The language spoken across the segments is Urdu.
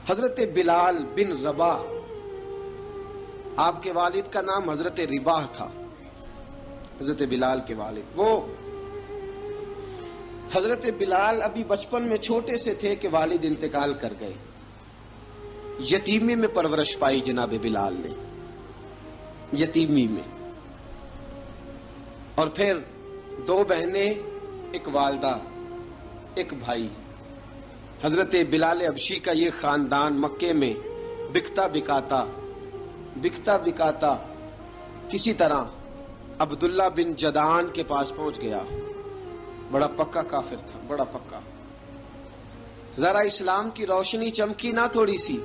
حضرت بلال بن رباح، آپ کے والد کا نام حضرت رباح تھا، حضرت بلال کے والد۔ وہ حضرت بلال ابھی بچپن میں چھوٹے سے تھے کہ والد انتقال کر گئے، یتیمی میں پرورش پائی جناب بلال نے، یتیمی میں، اور پھر 2 بہنیں، ایک والدہ، ایک بھائی۔ حضرت بلال حبشی کا یہ خاندان مکے میں بکتا بکاتا کسی طرح عبداللہ بن جدعان کے پاس پہنچ گیا۔ بڑا پکا کافر تھا، بڑا پکا۔ ذرا اسلام کی روشنی چمکی نہ تھوڑی سی،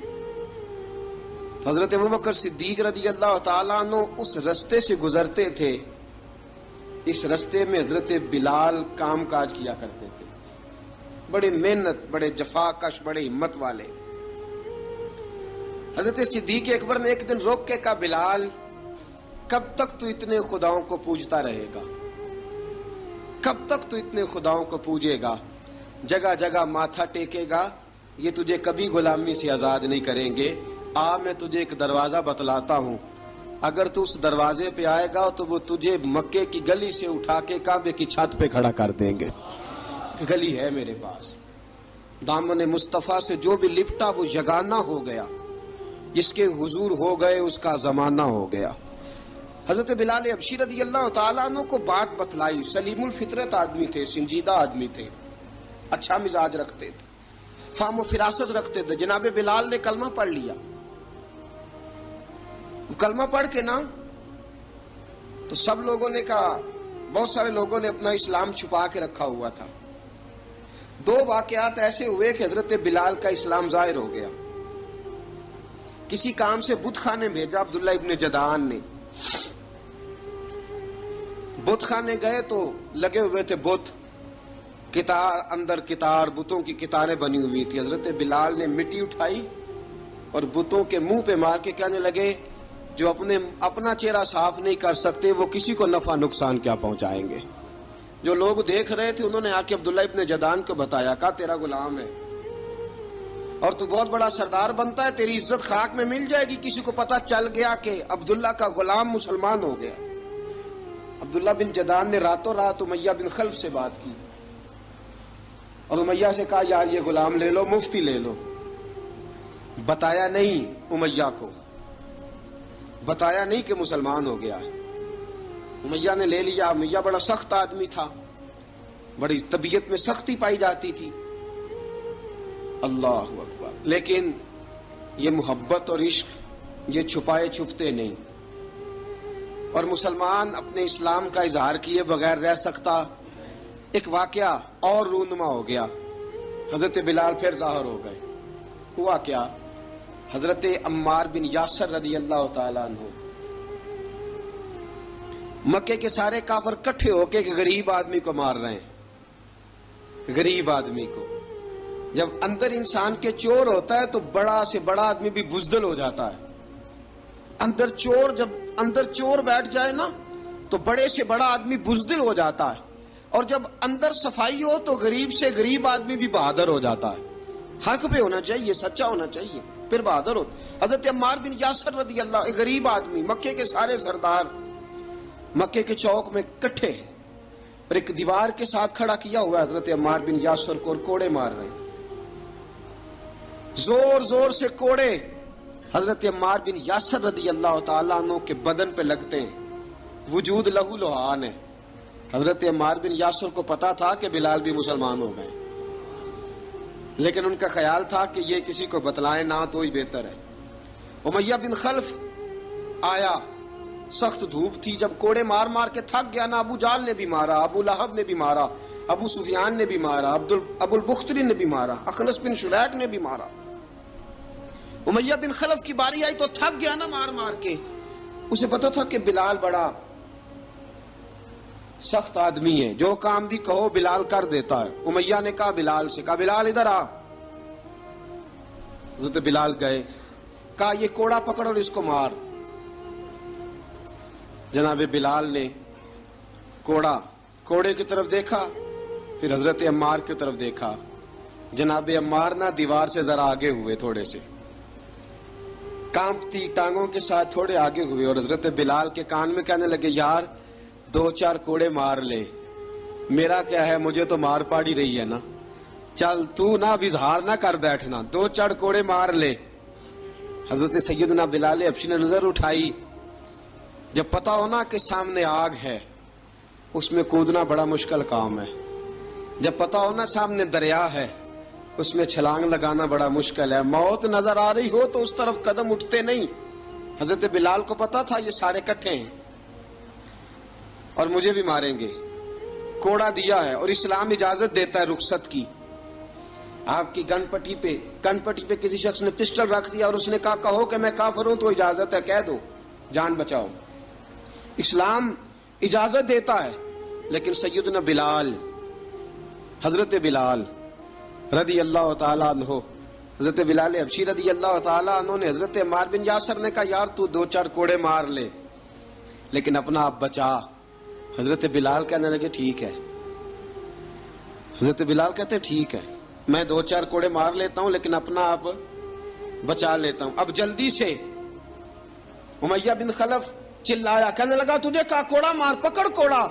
حضرت ابوبکر صدیق رضی اللہ تعالیٰ عنہ اس رستے سے گزرتے تھے، اس رستے میں حضرت بلال کام کاج کیا کرتے تھے، بڑے محنت، بڑے جفاکش، بڑے ہمت والے۔ حضرت صدیق اکبر نے ایک دن روک کے کہا، بلال کب تک تو اتنے خداؤں کو پوجتا رہے گا؟ کب تک تو اتنے خداؤں کو پوجے گا، جگہ جگہ ماتھا ٹیکے گا؟ یہ تجھے کبھی غلامی سے آزاد نہیں کریں گے۔ میں تجھے ایک دروازہ بتلاتا ہوں، اگر تو اس دروازے پہ آئے گا تو وہ تجھے مکے کی گلی سے اٹھا کے کعبے کی چھت پہ کھڑا کر دیں گے۔ گلی ہے میرے پاس، دامن مصطفیٰ سے جو بھی لپٹا وہ یگانہ ہو گیا، جس کے حضور ہو گئے اس کا زمانہ ہو گیا۔ حضرت بلال حبشی رضی اللہ تعالیٰ عنہ کو بات بتلائی، سلیم الفطرت آدمی تھے، سنجیدہ آدمی تھے، اچھا مزاج رکھتے تھے، فہم و فراست رکھتے تھے۔ جناب بلال نے کلمہ پڑھ لیا، کلمہ پڑھ کے نا تو سب لوگوں نے کہا، بہت سارے لوگوں نے اپنا اسلام چھپا کے رکھا ہوا تھا۔ 2 واقعات ایسے ہوئے کہ حضرت بلال کا اسلام ظاہر ہو گیا۔ کسی کام سے بت خانے بھیجا عبداللہ ابن جدعان نے، بت خانے گئے تو لگے ہوئے تھے بت، کتار اندر کتار، بتوں کی کتاریں بنی ہوئی تھی۔ حضرت بلال نے مٹی اٹھائی اور بتوں کے منہ پہ مار کے کہنے لگے، جو اپنا چہرہ صاف نہیں کر سکتے وہ کسی کو نفع نقصان کیا پہنچائیں گے۔ جو لوگ دیکھ رہے تھے انہوں نے آ کے عبداللہ ابن جدعان کو بتایا، کہا تیرا غلام ہے اور تو بہت بڑا سردار بنتا ہے، تیری عزت خاک میں مل جائے گی کسی کو پتہ چل گیا کہ عبداللہ کا غلام مسلمان ہو گیا۔ عبداللہ بن جدعان نے راتوں رات امیہ بن خلف سے بات کی اور امیہ سے کہا، یار یہ غلام لے لو، مفتی لے لو۔ بتایا نہیں امیہ کو، بتایا نہیں کہ مسلمان ہو گیا ہے۔ امیہ نے لے لیا۔ امیہ بڑا سخت آدمی تھا، بڑی طبیعت میں سختی پائی جاتی تھی، اللہ اکبر۔ لیکن یہ محبت اور عشق یہ چھپائے چھپتے نہیں، اور مسلمان اپنے اسلام کا اظہار کیے بغیر رہ سکتا۔ ایک واقعہ اور رونما ہو گیا، حضرت بلال پھر ظاہر ہو گئے۔ ہوا کیا؟ حضرت عمار بن یاسر رضی اللہ تعالیٰ عنہ، مکے کے سارے کافر کٹھے ہو کے ایک غریب آدمی کو مار رہے ہیں، غریب آدمی کو۔ جب اندر انسان کے چور ہوتا ہے تو بڑا سے بڑا آدمی بھی بزدل ہو جاتا ہے۔ جب اندر چور بیٹھ جائے نا تو بڑے سے بڑا آدمی بزدل ہو جاتا ہے، اور جب اندر صفائی ہو تو غریب سے غریب آدمی بھی بہادر ہو جاتا ہے۔ حق پہ ہونا چاہیے، سچا ہونا چاہیے، پھر بہادر ہو۔ حضرت عمار بن یاسر رضی اللہ، ایک غریب آدمی، مکے کے سارے سردار مکے کے چوک میں کٹھے اور ایک دیوار کے ساتھ کھڑا کیا ہوا ہے حضرت عمار بن یاسر کو، اور کوڑے مار رہے ہیں، زور زور سے کوڑے حضرت عمار بن یاسر رضی اللہ تعالیٰ عنہ کے بدن پہ لگتے ہیں، وجود لہو لہان ہے۔ حضرت عمار بن یاسر کو پتا تھا کہ بلال بھی مسلمان ہو گئے، لیکن ان کا خیال تھا کہ یہ کسی کو بتلائیں نہ تو ہی بہتر ہے۔ امیہ بن خلف آیا، سخت دھوپ تھی، جب کوڑے مار مار کے تھک گیا نا، ابو جال نے بھی مارا، ابو لہب نے بھی مارا، ابو سفیان نے بھی مارا، ابو البختری نے بھی مارا، اخنس بن شلیک نے بھی مارا۔ امیہ بن خلف کی باری آئی تو تھک گیا نا مار مار کے، اسے پتا تھا کہ بلال بڑا سخت آدمی ہے، جو کام بھی کہو بلال کر دیتا ہے۔ امیہ نے کہا بلال سے، کہا بلال ادھر آ۔ حضرت بلال گئے، کہا یہ کوڑا پکڑ اور اس کو مار۔ جناب بلال نے کوڑے کی طرف دیکھا، پھر حضرت عمار کی طرف دیکھا، جناب عمار نہ دیوار سے ذرا آگے ہوئے، تھوڑے سے کانپتی ٹانگوں کے ساتھ تھوڑے آگے ہوئے، اور حضرت بلال کے کان میں کہنے لگے یار 2-4 کوڑے مار لے، میرا کیا ہے، مجھے تو مار پاڑی رہی ہے نا، چل تو نہ اب اظہار نہ کر بیٹھنا، 2-4 کوڑے مار لے۔ حضرت سیدنا بلال حبشی نے نظر اٹھائی، جب پتا ہونا کہ سامنے آگ ہے اس میں کودنا بڑا مشکل کام ہے، جب پتا ہونا سامنے دریا ہے اس میں چھلانگ لگانا بڑا مشکل ہے، موت نظر آ رہی ہو تو اس طرف قدم اٹھتے نہیں۔ حضرت بلال کو پتا تھا یہ سارے کٹھے ہیں اور مجھے بھی ماریں گے، کوڑا دیا ہے، اور اسلام اجازت دیتا ہے رخصت کی۔ آپ کی گن پٹی پہ کسی شخص نے پسٹل رکھ دیا اور اس نے کہا کہو کہ میں کافر ہوں تو اجازت ہے، کہہ دو، جان بچاؤ، اسلام اجازت دیتا ہے۔ لیکن سیدنا بلال، حضرت بلال رضی اللہ تعالیٰ عنہ، حضرت بلال حبشی رضی اللہ تعالیٰ عنہ نے حضرت عمار بن یاسر نے کہا یار تو 2-4 کوڑے مار لے لیکن اپنا آپ بچا۔ حضرت بلال کہنے لگے ٹھیک ہے، حضرت بلال کہتے ہیں ٹھیک ہے، میں 2-4 کوڑے مار لیتا ہوں لیکن اپنا آپ بچا لیتا ہوں۔ اب جلدی سے امیہ بن خلف چلایا، کہنے لگا تجھے کہا کوڑا مار، پکڑ کوڑا۔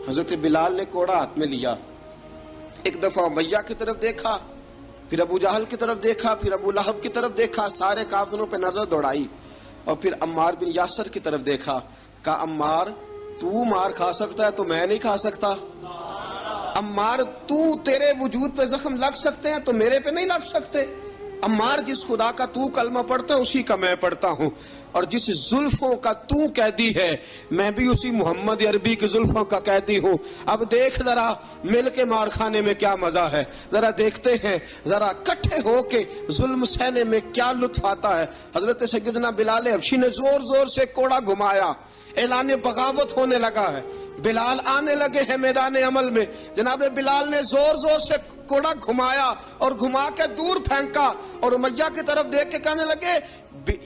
حضرت بلال نے کوڑا ہاتھ میں لیا، ایک دفعہ امیہ کی طرف دیکھا، پھر ابو جہل کی طرف دیکھا، پھر ابو لہب کی طرف دیکھا، سارے کافروں پہ نظر دوڑائی، اور پھر عمار بن یاسر کی طرف دیکھا، کہا عمار تو مار کھا سکتا ہے تو میں نہیں کھا سکتا، عمار تیرے وجود پہ زخم لگ سکتے ہیں تو میرے پہ نہیں لگ سکتے، عمار جس خدا کا تو کلمہ پڑھتا ہے اسی کا میں پڑھتا ہوں، اور جس زلفوں کا تو قیدی ہے میں بھی اسی محمد عربی کی زلفوں کا قیدی ہوں۔ اب دیکھ ذرا مل کے مار کھانے میں کیا مزہ ہے، ذرا دیکھتے ہیں، ذرا کٹھے ہو کے ظلم سہنے میں کیا لطف آتا ہے۔ حضرت سیدنا بلال حبشی نے زور زور سے کوڑا گھمایا، اعلان بغاوت ہونے لگا ہے، بلال آنے لگے ہیں میدان عمل میں۔ جناب بلال نے زور زور سے کوڑا گھمایا اور گھما کے دور پھینکا، اور امیہ کی طرف دیکھ کے کہنے لگے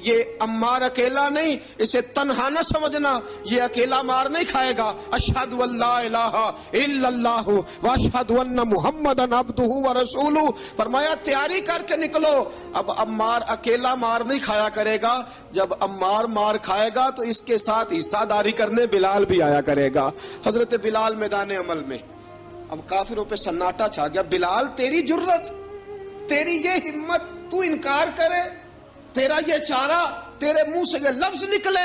یہ عمار اکیلا نہیں، اسے تنہا نہ سمجھنا، یہ اکیلا مار نہیں کھائے گا۔ اشہد ان لا الہ الا اللہ واشہد ان محمدن عبدہ ورسولہ، فرمایا تیاری کر کے نکلو، اب عمار اکیلا مار نہیں کھایا کرے گا، جب عمار مار کھائے گا تو اس کے ساتھ حصہ داری کرنے بلال بھی آیا کرے گا۔ حضرت بلال میدان عمل میں، اب کافروں پہ سناٹا چھا گیا۔ بلال تیری جرت، تیری یہ ہمت، تو انکار کرے، تیرا یہ چارہ، تیرے منہ سے یہ لفظ نکلے،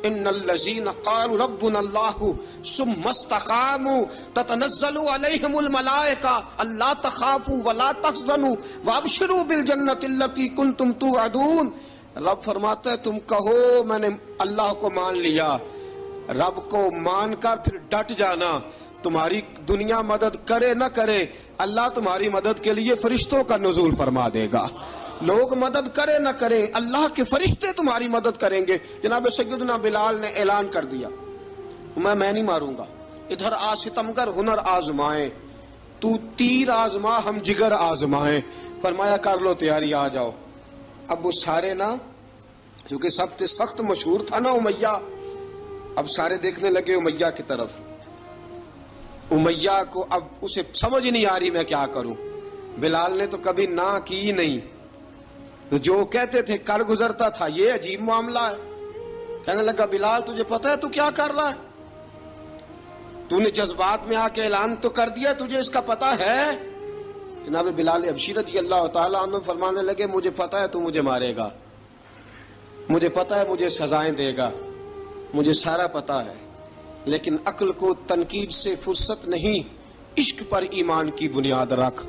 ان الذین قالوا ربنا اللہ ثم استقاموا تتنزل علیہم الملائکہ الا تخافوا ولا تحزنوا وابشروا بالجنۃ التی کنتم توعدون۔ رب فرماتا ہے تم کہو میں نے اللہ کو مان لیا، رب کو مان کر پھر ڈٹ جانا، تمہاری دنیا مدد کرے نہ کرے اللہ تمہاری مدد کے لیے فرشتوں کا نزول فرما دے گا، لوگ مدد کرے نہ کرے اللہ کے فرشتے تمہاری مدد کریں گے۔ جناب سیدنا بلال نے اعلان کر دیا میں نہیں ماروں گا، ادھر آ ستمگر ہنر آزمائیں، تو تیر آزما ہم جگر آزمائیں، فرمایا کر لو تیاری آ جاؤ۔ اب وہ سارے نا، کیونکہ سب سے سخت مشہور تھا نا امیہ، اب سارے دیکھنے لگے امیہ کی طرف، امیہ کو اب اسے سمجھ نہیں آ رہی میں کیا کروں۔ بلال نے تو کبھی نہ کی نہیں، تو جو کہتے تھے کر گزرتا تھا، یہ عجیب معاملہ ہے۔ کہنے لگا بلال تجھے پتا ہے تو کیا کر رہا ہے، تو نے جذبات میں آ کے اعلان تو کر دیا، تجھے اس کا پتا ہے؟ جناب بلال حبشی رضی اللہ تعالیٰ عنہ فرمانے لگے مجھے پتا ہے تو مجھے مارے گا، مجھے پتا ہے مجھے سزائیں دے گا، مجھے سارا پتا ہے، لیکن عقل کو تنقید سے فرصت نہیں، عشق پر ایمان کی بنیاد رکھ۔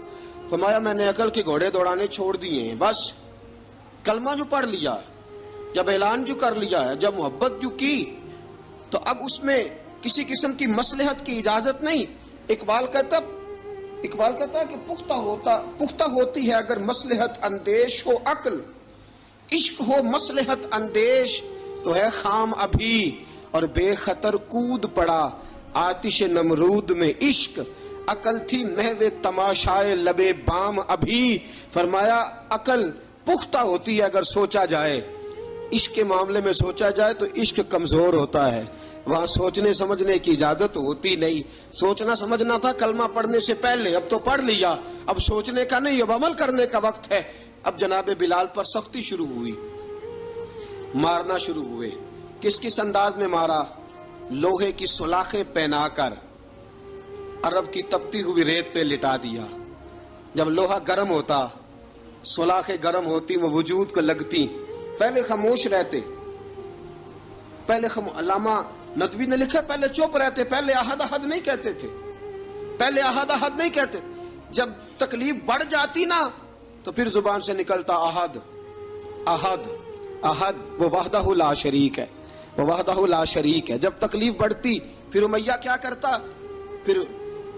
فرمایا میں نے عقل کے گھوڑے دوڑانے چھوڑ دیے ہیں، بس کلمہ جو پڑھ لیا، جب اعلان جو کر لیا ہے، جب محبت جو کی، تو اب اس میں کسی قسم کی مصلحت کی اجازت نہیں۔ اقبال کہتا ہے کہ پختہ ہوتی ہے اگر مصلحت اندیش ہو عقل، عشق ہو مصلحت اندیش تو ہے خام ابھی، اور بے خطر کود پڑا آتش نمرود میں عشق، عقل تھی محو تماشائے لبے بام ابھی۔ فرمایا عقل پختہ ہوتی ہے اگر سوچا جائے، عشق کے معاملے میں سوچا جائے تو عشق کمزور ہوتا ہے، وہاں سوچنے سمجھنے کی اجازت ہوتی نہیں. سوچنا سمجھنا تھا کلمہ پڑھنے سے پہلے، اب تو پڑھ لیا، اب سوچنے کا نہیں، اب عمل کرنے کا وقت ہے. اب جناب بلال پر سختی شروع ہوئی، مارنا شروع ہوئے. کس کس انداز میں مارا؟ لوہے کی سلاخیں پہنا کر عرب کی تپتی ہوئی ریت پہ لٹا دیا. جب لوہا گرم ہوتا، سلاخیں گرم ہوتی، وہ وجود کو لگتی. پہلے خاموش رہتے، پہلے علامہ ندوی نے لکھا پہلے چپ رہتے، پہلے احد احد نہیں کہتے تھے، پہلے احد احد نہیں کہتے. جب تکلیف بڑھ جاتی نا تو پھر زبان سے نکلتا احد احد احد. وہ وحدہ لا شریک ہے، وہ وحدہ لا شریک ہے. جب تکلیف بڑھتی پھر امیہ کیا کرتا؟ پھر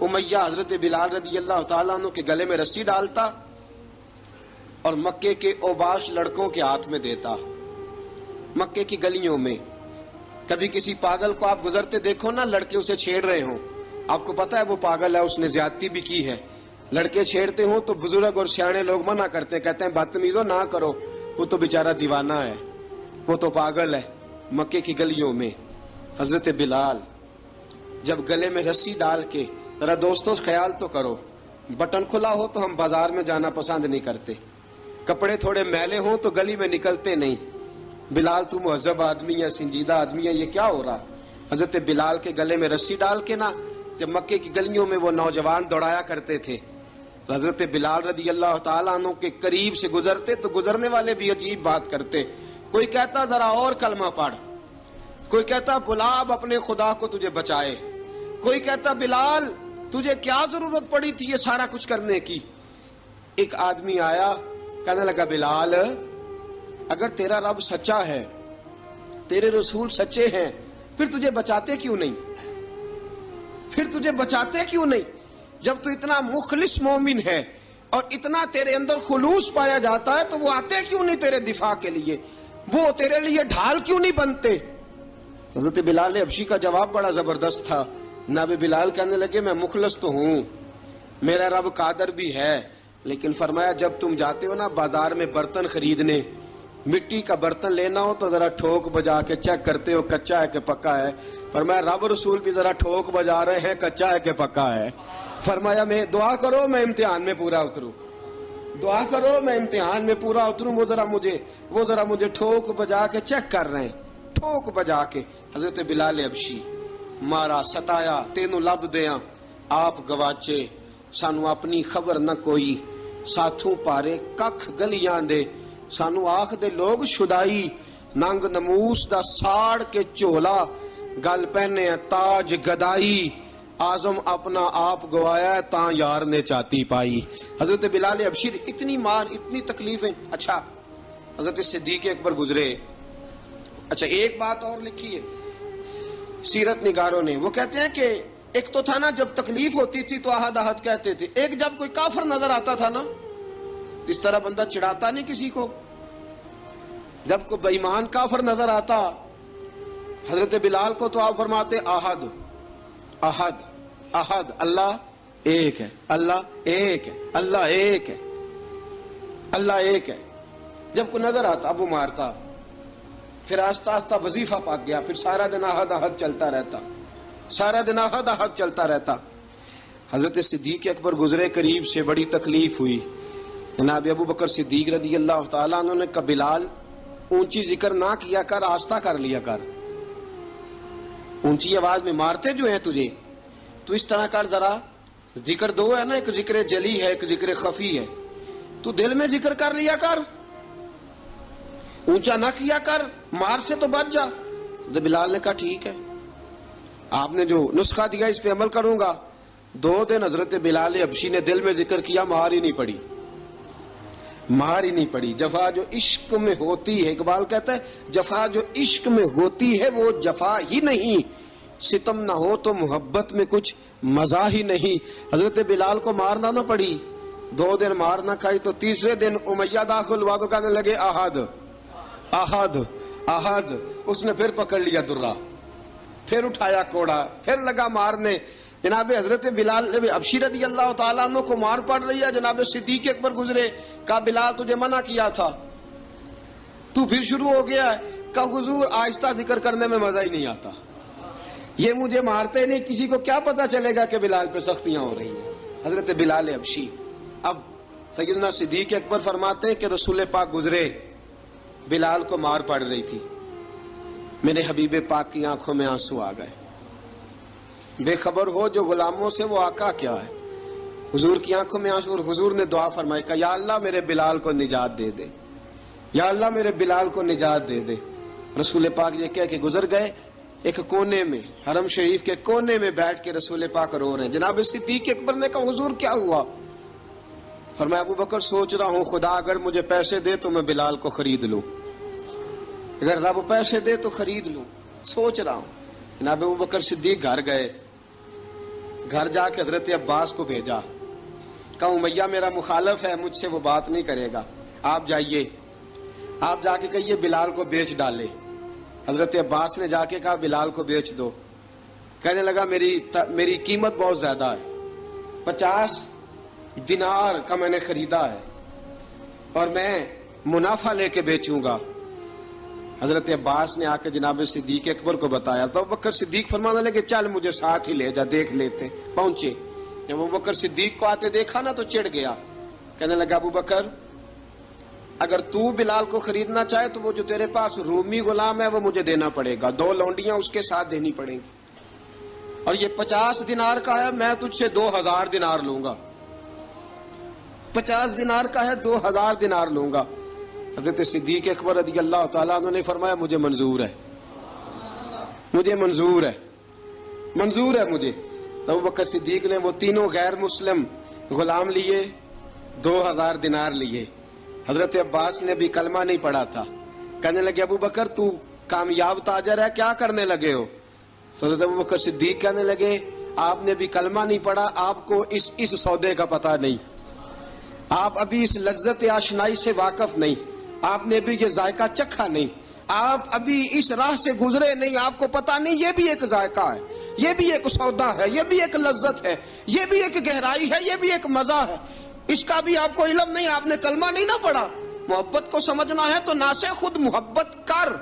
امیہ حضرت بلال رضی اللہ تعالیٰ عنہ کے گلے میں رسی ڈالتا اور مکے کے اوباش لڑکوں کے ہاتھ میں دیتا. مکے کی گلیوں میں کبھی کسی پاگل کو آپ گزرتے دیکھو نا، لڑکے اسے چھیڑ رہے ہوں، آپ کو پتا ہے وہ پاگل ہے، اس نے زیادتی بھی کی ہے. لڑکے چھیڑتے ہوں تو بزرگ اور سیانے لوگ منع کرتے ہیں، کہتے ہیں بدتمیزوں نہ کرو، وہ تو بیچارہ دیوانہ ہے، وہ تو پاگل ہے. مکے کی گلیوں میں حضرت بلال جب گلے میں رسی ڈال کے، ذرا دوستوں خیال تو کرو، بٹن کھلا ہو تو ہم بازار میں جانا پسند نہیں کرتے، کپڑے تھوڑے میلے ہوں تو گلی میں نکلتے نہیں. بلال تو مہذب آدمی ہے، سنجیدہ آدمی ہے، یہ کیا ہو رہا؟ حضرت بلال کے گلے میں رسی ڈال کے نا، جب مکے کی گلیوں میں وہ نوجوان دوڑایا کرتے تھے، حضرت بلال رضی اللہ تعالیٰ عنہ کے قریب سے گزرتے تو گزرنے والے بھی عجیب بات کرتے. کوئی کہتا ذرا اور کلمہ پڑھ، کوئی کہتا بلا اب اپنے خدا کو تجھے بچائے، کوئی کہتا بلال تجھے کیا ضرورت پڑی تھی یہ سارا کچھ کرنے کی. ایک آدمی آیا، کہنے لگا بلال اگر تیرا رب سچا ہے، تیرے رسول سچے ہیں، پھر تجھے بچاتے کیوں نہیں؟ پھر تجھے بچاتے کیوں نہیں؟ جب تو اتنا مخلص مومن ہے اور اتنا تیرے اندر خلوص پایا جاتا ہے تو وہ آتے کیوں نہیں تیرے دفاع کے لیے؟ وہ تیرے لیے ڈھال کیوں نہیں بنتے؟ حضرت بلال حبشی کا جواب بڑا زبردست تھا. جناب بلال کہنے لگے میں مخلص تو ہوں، میرا رب قادر بھی ہے، لیکن فرمایا جب تم جاتے ہو نا بازار میں برتن خریدنے، مٹی کا برتن لینا ہو تو ذرا ٹھوک بجا کے چیک کرتے ہو کچا ہے کہ پکا ہے. فرمایا رب رسول بھی ذرا ٹھوک بجا رہے ہیں کچا ہے کہ پکا ہے. فرمایا میں دعا کرو میں امتحان میں پورا اتروں، دعا کرو میں امتحان میں پورا اتروں. وہ ذرا مجھے ٹھوک بجا کے چیک کر رہے ہیں، ٹھوک بجا کے. حضرت بلال حبشی مارا ستایا، تینوں لب دیاں آپ گواچے، سانو اپنی خبر نہ کوئی، ساتھوں پارے ککھ گلیاں دے، سانو آخ دے لوگ شدائی، ننگ نموس دا ساڑ کے چولا، گل پہنے تاج گدائی، آزم اپنا آپ گوایا ہے تاں یار نے چاتی پائی. حضرت بلال حبشی اتنی مار، اتنی تکلیفیں. اچھا حضرت صدیق اکبر گزرے. اچھا ایک بات اور لکھی ہے سیرت نگاروں نے، وہ کہتے ہیں کہ ایک تو تھا نا جب تکلیف ہوتی تھی تو احد احد کہتے تھے، ایک جب کوئی کافر نظر آتا تھا نا، اس طرح بندہ چڑھاتا نہیں کسی کو، جب کوئی بے ایمان کافر نظر آتا حضرت بلال کو تو آپ فرماتے احد احد احد، اللہ ایک ہے، اللہ ایک ہے، اللہ ایک ہے، اللہ ایک ہے. جب کوئی نظر آتا اب وہ مارتا. پھر آہستہ آہستہ وظیفہ پاک گیا، پھر سارا دن احد احد چلتا رہتا، سارا دن احد احد چلتا رہتا. حضرت صدیق اکبر گزرے قریب سے، بڑی تکلیف ہوئی. جناب ابو بکر صدیق رضی اللہ تعالیٰ عنہ نے کہا بلال اونچی ذکر نہ کیا کر، آہستہ کر لیا کر، اونچی آواز میں مارتے جو ہیں تجھے تو اس طرح کر، ذرا ذکر دو ہے نا، ایک ذکر جلی ہے ایک ذکر خفی ہے، تو دل میں ذکر کر لیا کر، اونچا نہ کیا کر، مار سے تو بچ جا. بلال نے کہا ٹھیک ہے، آپ نے جو نسخہ دیا اس پہ عمل کروں گا. 2 دن حضرت بلال حبشی نے دل میں ذکر کیا، مار ہی نہیں پڑی، مار ہی نہیں پڑی. جفا جو عشق میں ہوتی ہے، اقبال کہتا ہے جفا جو عشق میں ہوتی ہے وہ جفا ہی نہیں، ستم نہ ہو تو محبت میں کچھ مزہ ہی نہیں. حضرت بلال کو مارنا نہ پڑی، 2 دن مار نہ کھائی تو تیسرے دن امیہ داخل ہوا تو کہنے لگے احد احد احد. اس نے پھر پکڑ لیا درہ، پھر اٹھایا کوڑا، پھر لگا مارنے. جناب حضرت بلال حبشی رضی اللہ تعالیٰ عنہ کو مار پڑ رہی ہے. جناب صدیق اکبر گزرے، کہا بلال تجھے منع کیا تھا، تو پھر شروع ہو گیا ہے. کہا حضور آہستہ ذکر کرنے میں مزہ ہی نہیں آتا، یہ مجھے مارتے نہیں، کسی کو کیا پتا چلے گا کہ بلال پہ سختیاں ہو رہی ہیں. حضرت بلال حبشی. اب سیدنا صدیق اکبر فرماتے ہیں کہ رسول پاک گزرے، بلال کو مار پڑ رہی تھی، میرے حبیب پاک کی آنکھوں میں آنسو آ گئے. بے خبر ہو جو غلاموں سے وہ آقا کیا ہے. حضور کی آنکھوں میں آنسو، اور حضور نے دعا فرمائی کہ یا اللہ میرے بلال کو نجات دے دے، یا اللہ میرے بلال کو نجات دے دے. رسول پاک یہ کہہ کے گزر گئے. ایک کونے میں، حرم شریف کے کونے میں بیٹھ کے رسول پاک رو رہے ہیں. جناب صدیق اکبر نے کہا حضور کیا ہوا؟ فرمایا ابو بکر سوچ رہا ہوں خدا اگر مجھے پیسے دے تو میں بلال کو خرید لوں، اگر رب پیسے دے تو خرید لوں، سوچ رہا ہوں. جناب ابو بکر صدیق گھر گئے، گھر جا کے حضرت عباس کو بھیجا، کہا امیہ میرا مخالف ہے، مجھ سے وہ بات نہیں کرے گا، آپ جائیے، آپ جا کے کہیے بلال کو بیچ ڈالے. حضرت عباس نے جا کے کہا بلال کو بیچ دو. کہنے لگا میری قیمت بہت زیادہ ہے، 50 دینار کا میں نے خریدا ہے اور میں منافع لے کے بیچوں گا. حضرت عباس نے آ کے جناب صدیق اکبر کو بتایا تو ابو بکر صدیق فرمانے لگے چل مجھے ساتھ ہی لے جا، دیکھ لیتے. پہنچے، جب ابو بکر صدیق کو آتے دیکھا نا تو چڑھ گیا. کہنے لگا ابو بکر اگر تو بلال کو خریدنا چاہے تو وہ جو تیرے پاس رومی غلام ہے وہ مجھے دینا پڑے گا، 2 لونڈیاں اس کے ساتھ دینی پڑیں گی، اور یہ 50 دینار کا ہے، میں تجھ سے 2000 دینار لوں گا. 50 دینار کا ہے، 2000 دینار لوں گا. حضرت صدیق اکبر رضی اللہ تعالیٰ عنہ نے فرمایا مجھے منظور ہے، مجھے منظور ہے، منظور ہے مجھے. تو ابو بکر صدیق نے وہ تینوں غیر مسلم غلام لیے، 2000 دینار لیے. حضرت عباس نے بھی کلمہ نہیں پڑھا تھا. کہنے لگے ابو بکر تو کامیاب تاجر ہے، کیا کرنے لگے ہو؟ تو حضرت ابو بکر صدیق کہنے لگے آپ نے بھی کلمہ نہیں پڑھا، آپ کو اس سودے کا پتہ نہیں، آپ ابھی اس لذت آشنائی سے واقف نہیں، آپ نے بھی یہ ذائقہ چکھا نہیں، آپ ابھی اس راہ سے گزرے نہیں، آپ کو پتہ نہیں یہ بھی ایک ذائقہ ہے، یہ بھی ایک سودا ہے، یہ بھی ایک لذت ہے، یہ بھی ایک گہرائی ہے، یہ بھی ایک مزہ ہے، اس کا بھی آپ کو علم نہیں، آپ نے کلمہ نہیں نہ پڑھا. محبت کو سمجھنا ہے تو نہ سے خود محبت کر،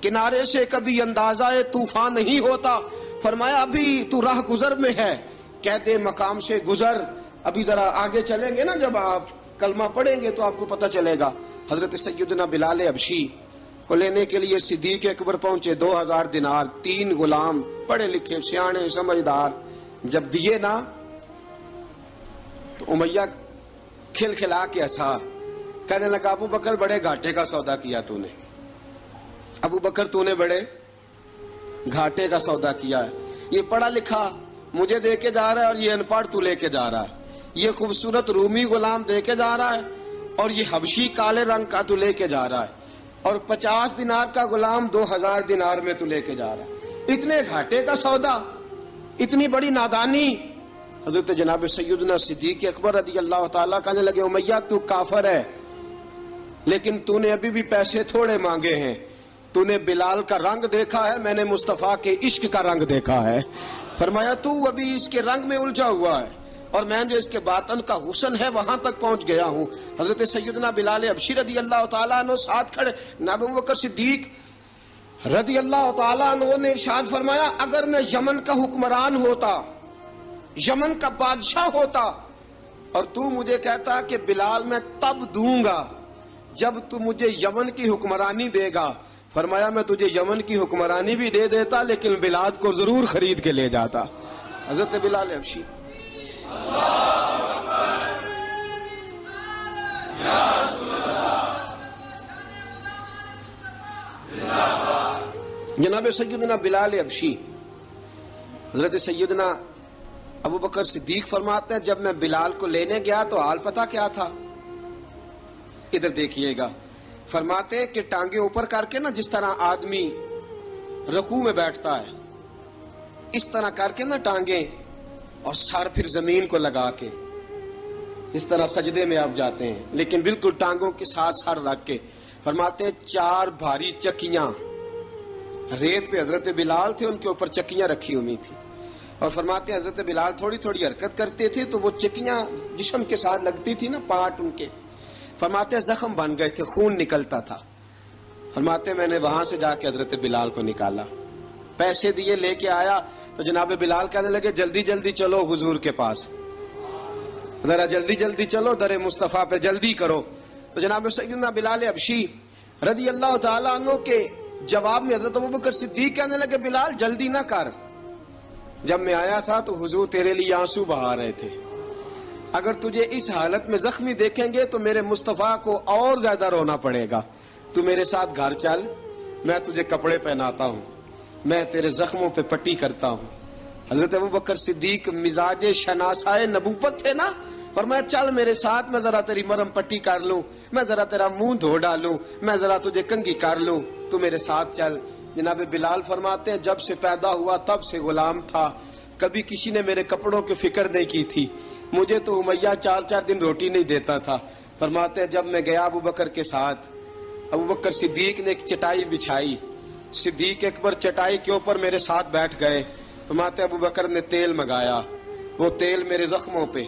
کنارے سے کبھی اندازہ طوفان نہیں ہوتا. فرمایا ابھی تو راہ گزر میں ہے، کہتے مقام سے گزر، ابھی ذرا آگے چلیں گے نا، جب آپ کلمہ پڑھیں گے تو آپ کو پتہ چلے گا. حضرت سیدنا بلال حبشی کو لینے کے لیے صدیق اکبر پہنچے، 2000 دینار، 3 غلام پڑھے لکھے سیانے سمجھدار. جب دیے نا تو امیہ کھلکھلا کے ہنسا. کہنے لگا ابو بکر بڑے گھاٹے کا سودا کیا تو نے، ابو بکر تو نے بڑے گھاٹے کا سودا کیا ہے. یہ پڑھا لکھا مجھے دے کے جا رہا ہے اور یہ ان پڑھ تو لے کے جا رہا ہے، یہ خوبصورت رومی غلام دے کے جا رہا ہے اور یہ حبشی کالے رنگ کا تو لے کے جا رہا ہے، اور 50 دینار کا غلام 2000 دینار میں تو لے کے جا رہا ہے. اتنے گھاٹے کا سودا، اتنی بڑی نادانی. حضرت جناب سیدنا صدیق اکبر رضی اللہ تعالیٰ کہنے لگے امیہ تو کافر ہے، لیکن تو نے ابھی بھی پیسے تھوڑے مانگے ہیں، تو نے بلال کا رنگ دیکھا ہے، میں نے مصطفیٰ کے عشق کا رنگ دیکھا ہے. فرمایا تو ابھی اس کے رنگ میں الجھا ہوا ہے اور میں جو اس کے باطن کا حسن ہے وہاں تک پہنچ گیا ہوں. حضرت سیدنا بلال حبشی رضی اللہ تعالیٰ عنہ ساتھ کھڑے. ابو بکر صدیق رضی اللہ تعالیٰ عنہ نے ارشاد فرمایا اگر میں یمن کا حکمران ہوتا، یمن کا بادشاہ ہوتا، اور تو مجھے کہتا کہ بلال میں تب دوں گا جب تو مجھے یمن کی حکمرانی دے گا. فرمایا میں تجھے یمن کی حکمرانی بھی دے دیتا لیکن بلال کو ضرور خرید کے لے جاتا. حضرت بلال حبشی. جناب سیدنا بلال حبشی، حضرت سیدنا ابو بکر صدیق فرماتے ہیں جب میں بلال کو لینے گیا تو حال پتہ کیا تھا؟ ادھر دیکھیے گا. فرماتے ہیں کہ ٹانگیں اوپر کر کے نا جس طرح آدمی رکوع میں بیٹھتا ہے اس طرح کر کے نا ٹانگیں، اور سر پھر زمین کو لگا کے اس طرح سجدے میں آپ جاتے ہیں، لیکن بالکل ٹانگوں کے ساتھ سر رکھ کے. فرماتے ہیں 4 بھاری چکیاں ریت پہ حضرت بلال تھے، ان کے اوپر چکیاں رکھی ہوئی تھی، اور فرماتے ہیں حضرت بلال تھوڑی تھوڑی حرکت کرتے تھے تو وہ چکیاں جسم کے ساتھ لگتی تھی نا، پارٹ ان کے. فرماتے ہیں زخم بن گئے تھے، خون نکلتا تھا. فرماتے ہیں میں نے وہاں سے جا کے حضرت بلال کو نکالا. پیسے دیے لے کے آیا تو جناب بلال کہنے لگے جلدی جلدی چلو حضور کے پاس، ذرا جلدی جلدی چلو در مصطفیٰ پہ جلدی کرو. تو جناب سیدنا بلال حبشی رضی اللہ تعالیٰ عنہ کے جواب میں حضرت ابوبکر صدیق کہنے لگے بلال جلدی نہ کر، جب میں آیا تھا تو حضور تیرے لیے آنسو بہا رہے تھے، اگر تجھے اس حالت میں زخمی دیکھیں گے تو میرے مصطفیٰ کو اور زیادہ رونا پڑے گا، تو میرے ساتھ گھر چل، میں تجھے کپڑے پہناتا ہوں، میں تیرے زخموں پہ پٹی کرتا ہوں. حضرت ابوبکر صدیق مزاج شناسائے نبوت تھے نا، فرمایا چل میرے ساتھ، میں ذرا تیری مرم پٹی کر لوں، میں ذرا تیرا منہ دھو ڈالوں، میں ذرا تجھے کنگھی کر لوں، تو میرے ساتھ چل. جناب بلال فرماتے ہیں جب سے پیدا ہوا تب سے غلام تھا، کبھی کسی نے میرے کپڑوں کی فکر نہیں کی تھی، مجھے تو امیہ 4 دن روٹی نہیں دیتا تھا. فرماتے ہیں جب میں گیا ابوبکر کے ساتھ، ابوبکر صدیق نے ایک چٹائی بچھائی، صدیق اکبر چٹائی کے اوپر میرے ساتھ بیٹھ گئے. فرماتے ہیں ابوبکر نے تیل منگایا، وہ تیل میرے زخموں پہ،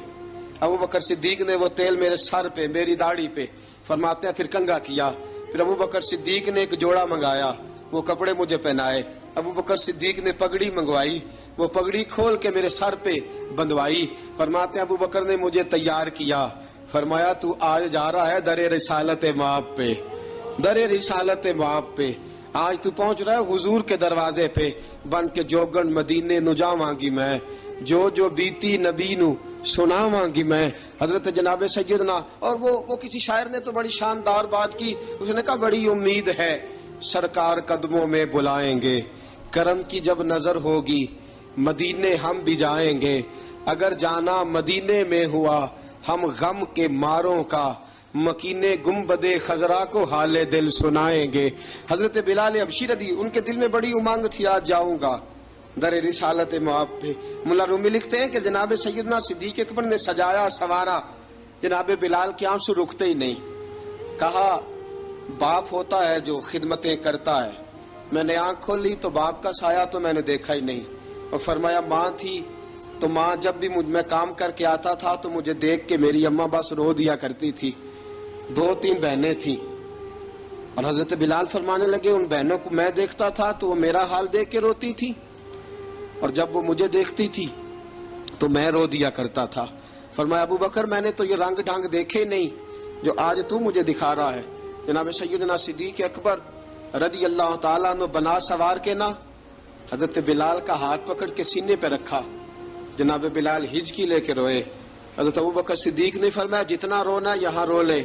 ابوبکر صدیق نے وہ تیل میرے سر پہ، میری داڑھی پہ، فرماتے ہیں پھر کنگھا کیا. پھر ابوبکر صدیق نے ایک جوڑا منگایا، وہ کپڑے مجھے پہنائے. ابوبکر صدیق نے پگڑی منگوائی، وہ پگڑی کھول کے میرے سر پہ بندھوائی. فرماتے ہیں ابوبکر نے مجھے تیار کیا، فرمایا تو آج جا رہا ہے در رسالت مآب پہ، در رسالت مآب پہ، آج تو پہنچ رہا ہے حضور کے دروازے پہ، بن کے جوگن مدینے نو جاواں گی میں، جو بیتی نبی نو سناواں گی میں. حضرت جناب سیدنا، اور وہ کسی شاعر نے تو بڑی شاندار بات کی، اس نے کہا بڑی امید ہے سرکار قدموں میں بلائیں گے، کرم کی جب نظر ہوگی مدینے ہم بھی جائیں گے، اگر جانا مدینے میں ہوا ہم غم کے ماروں کا، مکینے گنبد خضرا کو حال دل سنائیں گے. حضرت بلال حبشی رضی ان کے دل میں بڑی امنگ تھی آج جاؤں گا در رسالت مآب پہ. ملا رومی لکھتے ہیں کہ جناب سیدنا صدیق اکبر نے سجایا سوارا، جناب بلال کے آنسو رکتے ہی نہیں. کہا باپ ہوتا ہے جو خدمتیں کرتا ہے، میں نے آنکھ کھولی تو باپ کا سایہ تو میں نے دیکھا ہی نہیں. اور فرمایا ماں تھی تو ماں جب بھی میں کام کر کے آتا تھا تو مجھے دیکھ کے میری اماں بس رو دیا کرتی تھی. 2-3 بہنیں تھیں، اور حضرت بلال فرمانے لگے ان بہنوں کو میں دیکھتا تھا تو وہ میرا حال دیکھ کے روتی تھی، اور جب وہ مجھے دیکھتی تھی تو میں رو دیا کرتا تھا. فرمایا ابوبکر میں نے تو یہ رنگ ڈھنگ دیکھے نہیں جو آج تو مجھے دکھا رہا ہے. جناب سیدنا صدیق اکبر رضی اللہ تعالیٰ عنہ بنا سوار کے نا حضرت بلال کا ہاتھ پکڑ کے سینے پہ رکھا، جناب بلال ہجکی لے کے روئے. حضرت ابوبکر صدیق نے فرمایا جتنا رونا یہاں رو لے،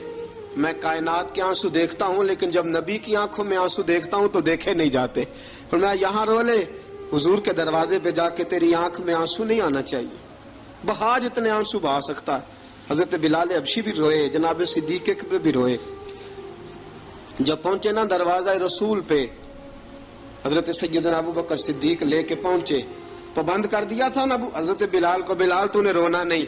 میں کائنات کے آنسو دیکھتا ہوں لیکن جب نبی کی آنکھوں میں آنسو دیکھتا ہوں تو دیکھے نہیں جاتے. فرمایا یہاں رو لے، حضور کے دروازے پہ جا کے تیری آنکھ میں آنسو نہیں آنا چاہیے، بہا جتنے آنسو بہا سکتا ہے. حضرت بلال حبشی بھی روئے، جناب صدیق اکبر بھی روئے. جب پہنچے نا دروازہ رسول پہ، حضرت سیدنا ابوبکر صدیق لے کے پہنچے تو بند کر دیا تھا نا حضرت بلال کو، بلال تو نے رونا نہیں،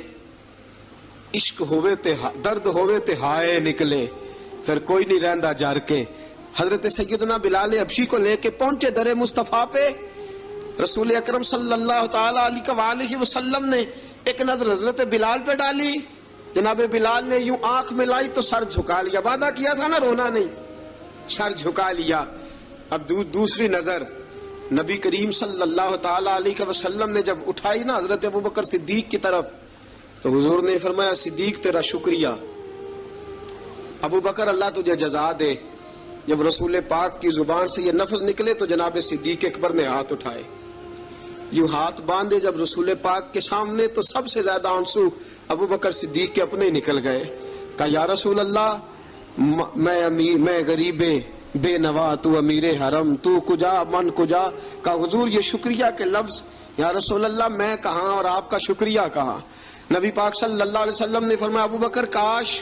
عشق ہوئے تے درد ہوئے تے ہائے نکلے، پھر کوئی نہیں رہندا جار کے. حضرت سیدنا بلال حبشی کو لے کے پہنچے در مصطفیٰ پہ. رسول اکرم صلی اللہ تعالی علیہ وسلم نے ایک نظر حضرت بلال پہ ڈالی، جناب بلال نے یوں آنکھ ملائی تو سر جھکا لیا، وعدہ کیا تھا نا رونا نہیں، سر جھکا لیا. اب دوسری نظر نبی کریم صلی اللہ تعالی علیہ وسلم نے جب اٹھائی نا حضرت ابوبکر صدیق کی طرف تو حضور نے فرمایا صدیق تیرا شکریہ، ابوبکر اللہ تجھے جزا دے. جب رسول پاک کی زبان سے یہ لفظ نکلے تو جناب صدیق اکبر نے ہاتھ اٹھائے، یوں ہاتھ باندھے جب رسول پاک کے سامنے تو سب سے زیادہ آنسو ابوبکر صدیق کے اپنے نکل گئے. کہا یا رسول اللہ میں غریب بے نوا، تو امیر حرم، تو کجا من کجا. کہا حضور یہ شکریہ کے لفظ، یا رسول اللہ میں کہاں اور آپ کا شکریہ کہاں. نبی پاک صلی اللہ علیہ وسلم نے فرمایا ابوبکر کاش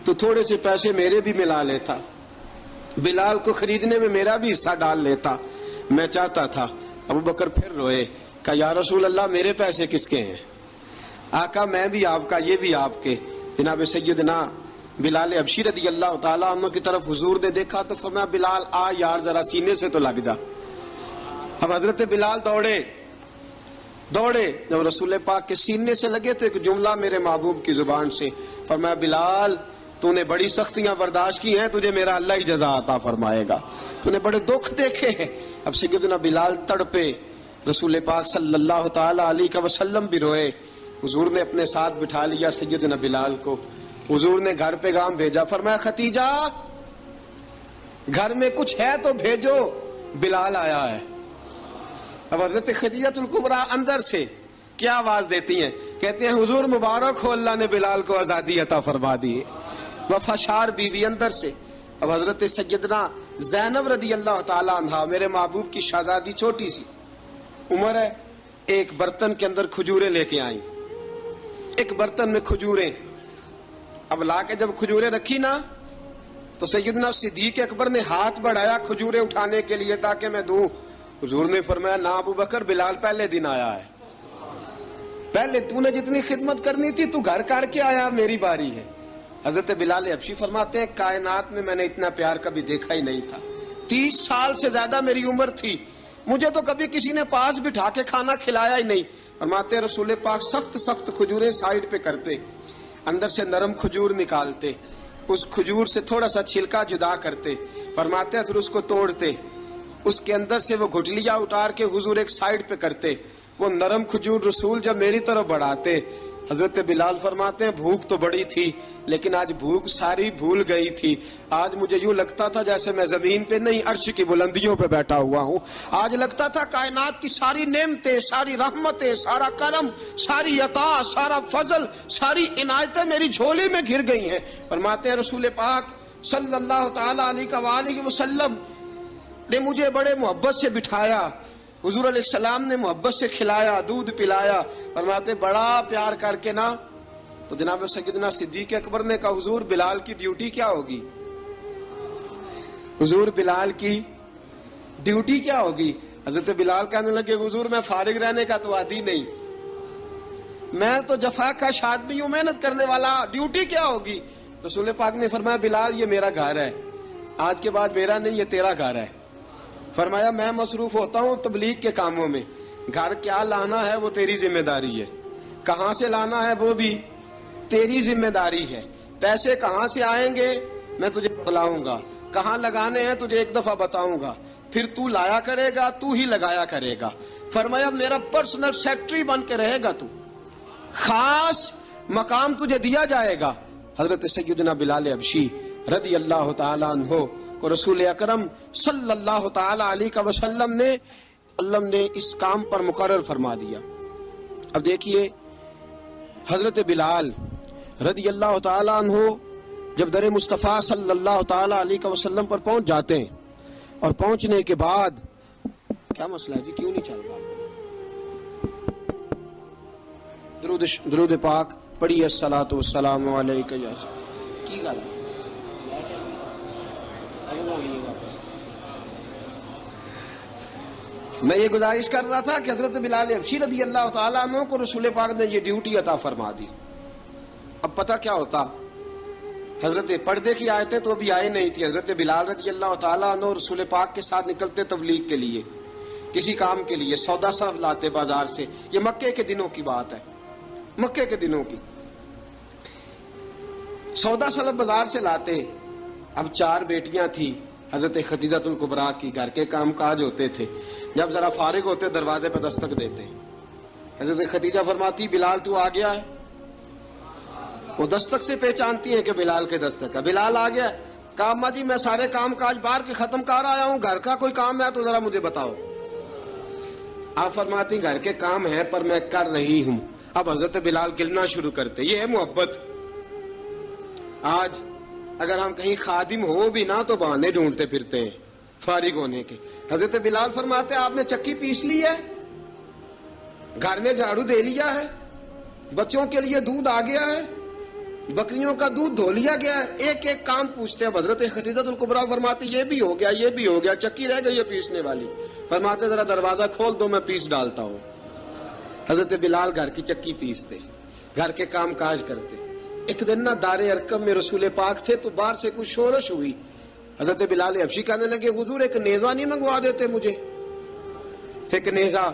تو تھوڑے سے پیسے میرے بھی ملا لیتا، بلال کو خریدنے میں میرا بھی حصہ ڈال لیتا، میں چاہتا تھا. ابوبکر پھر روئے. کہا یا رسول اللہ میرے پیسے کس کے ہیں؟ آقا میں بھی آپ کا، یہ بھی آپ کے. جناب سیدنا بلال حبشی رضی اللہ تعالیٰ عنہ کی طرف حضور نے دیکھا تو فرمایا بلال آ یار ذرا سینے سے تو لگ جا. اب حضرت بلال دوڑے، جب رسول پاک کے سینے سے لگے تو ایک جملہ میرے محبوب کی زبان سے، فرمایا بلال تو نے بڑی سختیاں برداشت کی ہیں، تجھے میرا اللہ ہی جزا عطا فرمائے گا، تو نے بڑے دکھ دیکھے ہیں، اب سیدنا بلال تڑپے، رسول پاک صلی اللہ تعالی علیہ وسلم بھی روئے. حضور نے اپنے ساتھ بٹھا لیا سیدنا بلال کو. حضور نے گھر پیغام بھیجا، فرمایا ختیجہ گھر میں کچھ ہے تو بھیجو، بلال آیا ہے. اب حضرت خدیجہ الکبریٰ اندر سے کیا آواز دیتی ہیں؟ کہتے ہیں حضور مبارک ہو، اللہ نے بلال کو آزادی عطا فرما دی. وفاشار بیوی اندر سے. اب حضرت سیدنا زینب رضی اللہ تعالی عنہا، میرے محبوب کی شہزادی، چھوٹی سی عمر ہے، ایک برتن کے اندر کھجوریں لے کے آئیں. ایک برتن میں کھجوریں، اب لا کے جب کھجوریں رکھی نا تو سیدنا صدیق اکبر نے ہاتھ بڑھایا کھجوریں اٹھانے کے لیے تاکہ میں دوں. حضور نے فرمایا نہ ابو بکر، بلال پہلے دن آیا ہے، پہلے تو نے جتنی خدمت کرنی تھی تو گھر کر کے آیا، میری باری ہے. حضرت بلال حبشی فرماتے ہیں کائنات میں نے اتنا پیار کبھی دیکھا ہی نہیں تھا. 30 سال سے زیادہ میری عمر تھی، مجھے تو کبھی کسی نے پاس بٹھا کے کھانا کھلایا ہی نہیں. فرماتے رسول پاک سخت کھجوریں سائیڈ پہ کرتے، اندر سے نرم کھجور نکالتے، اس کھجور سے تھوڑا سا چھلکا جدا کرتے. فرماتے پھر اس کو توڑتے، اس کے اندر سے وہ گھٹلیاں اتار کے حضور ایک سائیڈ پہ کرتے. وہ نرم کھجور رسول جب میری طرف بڑھاتے، حضرت بلال فرماتے ہیں بھوک تو بڑی تھی لیکن آج بھوک ساری بھول گئی تھی. آج مجھے یوں لگتا تھا جیسے میں زمین پہ نہیں عرش کی بلندیوں پہ بیٹھا ہوا ہوں. آج لگتا تھا کائنات کی ساری نعمتیں، ساری رحمتیں، سارا کرم، ساری عطا، سارا فضل، ساری عنایتیں میری جھولی میں گر گئی ہیں. فرماتے ہیں رسول پاک صلی اللہ تعالی علیہ وآلہ وسلم نے مجھے بڑے محبت سے بٹھایا، حضور علیہ السلام نے محبت سے کھلایا، دودھ پلایا. فرماتے بڑا پیار کر کے نا تو جناب سیدنا صدیق اکبر نے کہا حضور بلال کی ڈیوٹی کیا ہوگی؟ حضور بلال کی ڈیوٹی کیا ہوگی؟ حضرت بلال کہنے لگے حضور میں فارغ رہنے کا تو عادی نہیں، میں تو جفا کش آدمی ہوں، محنت کرنے والا، ڈیوٹی کیا ہوگی؟ رسول پاک نے فرمایا بلال یہ میرا گھر ہے، آج کے بعد میرا نہیں یہ تیرا گھر ہے. فرمایا میں مصروف ہوتا ہوں تبلیغ کے کاموں میں، گھر کیا لانا ہے وہ تیری ذمہ داری ہے، کہاں سے لانا ہے وہ بھی تیری ذمہ داری ہے، پیسے کہاں سے آئیں گے میں تجھے بتلاؤں گا، کہاں لگانے ہیں تجھے ایک دفعہ بتاؤں گا، پھر تو لایا کرے گا، تو ہی لگایا کرے گا. فرمایا میرا پرسنل سیکٹری بن کے رہے گا، تو خاص مقام تجھے دیا جائے گا. حضرت سیدنا بلال حبشی رضی اللہ تعالیٰ عنہ کو رسول اکرم صلی اللہ تعالی علیہ وسلم نے اس کام پر مقرر فرما دیا. اب دیکھیے حضرت بلال رضی اللہ تعالی عنہ جب در مصطفیٰ صلی اللہ تعالی علیہ وسلم پر پہنچ جاتے ہیں اور پہنچنے کے بعد کیا مسئلہ ہے جی، کیوں نہیں چل رہا؟ درود پاک پڑھیے الصلاۃ والسلام علیکہ یا کی گل میں یہ گزارش کر رہا تھا کہ حضرت بلال حبشی رضی اللہ تعالیٰ عنہ کو رسول پاک نے یہ ڈیوٹی عطا فرما دی. اب پتہ کیا ہوتا، حضرت پردے کی آیتیں تو ابھی آئی نہیں تھی. حضرت بلال رضی اللہ تعالیٰ عنہ رسول پاک کے ساتھ نکلتے تبلیغ کے لیے، کسی کام کے لیے، سودا صرف لاتے بازار سے. یہ مکے کے دنوں کی بات ہے، مکے کے دنوں کی. سودا صرف بازار سے لاتے. اب 4 بیٹیاں تھی حضرت خدیجہ الکبریٰ کی، گھر کے کام کاج ہوتے تھے. جب ذرا فارغ ہوتے دروازے پہ دستک دیتے. حضرت خدیجہ فرماتی بلال تو آ گیا ہے. وہ دستک سے پہچانتی ہے کہ بلال کے دستک ہے. بلال آ گیا. کہا اماں جی میں سارے کام کاج باہر کے ختم کر آیا ہوں، گھر کا کوئی کام ہے تو ذرا مجھے بتاؤ. آپ فرماتی گھر کے کام ہیں پر میں کر رہی ہوں. اب حضرت بلال گلنا شروع کرتے. یہ ہے محبت. آج اگر ہم کہیں خادم ہو بھی نہ تو بہانے ڈھونڈتے پھرتے ہیں فارغ ہونے کے. حضرت بلال فرماتے آپ نے چکی پیس لی ہے، گھر میں جھاڑو دے لیا ہے، بچوں کے لیے دودھ آ گیا ہے، بکریوں کا دودھ دھو لیا گیا ہے. ایک ایک کام پوچھتے. اب حضرت خدیجہ الکبریٰ فرماتی یہ بھی ہو گیا، یہ بھی ہو گیا، چکی رہ گئی ہے پیسنے والی. فرماتے ذرا دروازہ کھول دو میں پیس ڈالتا ہوں. حضرت بلال گھر کی چکی پیستے، گھر کے کام کاج کرتے. ایک دن نہ دار ارقم میں رسول پاک تھے تو باہر سے کچھ شورش ہوئی. حضرت بلال حبشی کہنے لگے حضور ایک نیزہ نہیں منگوا دیتے مجھے؟ ایک نیزہ.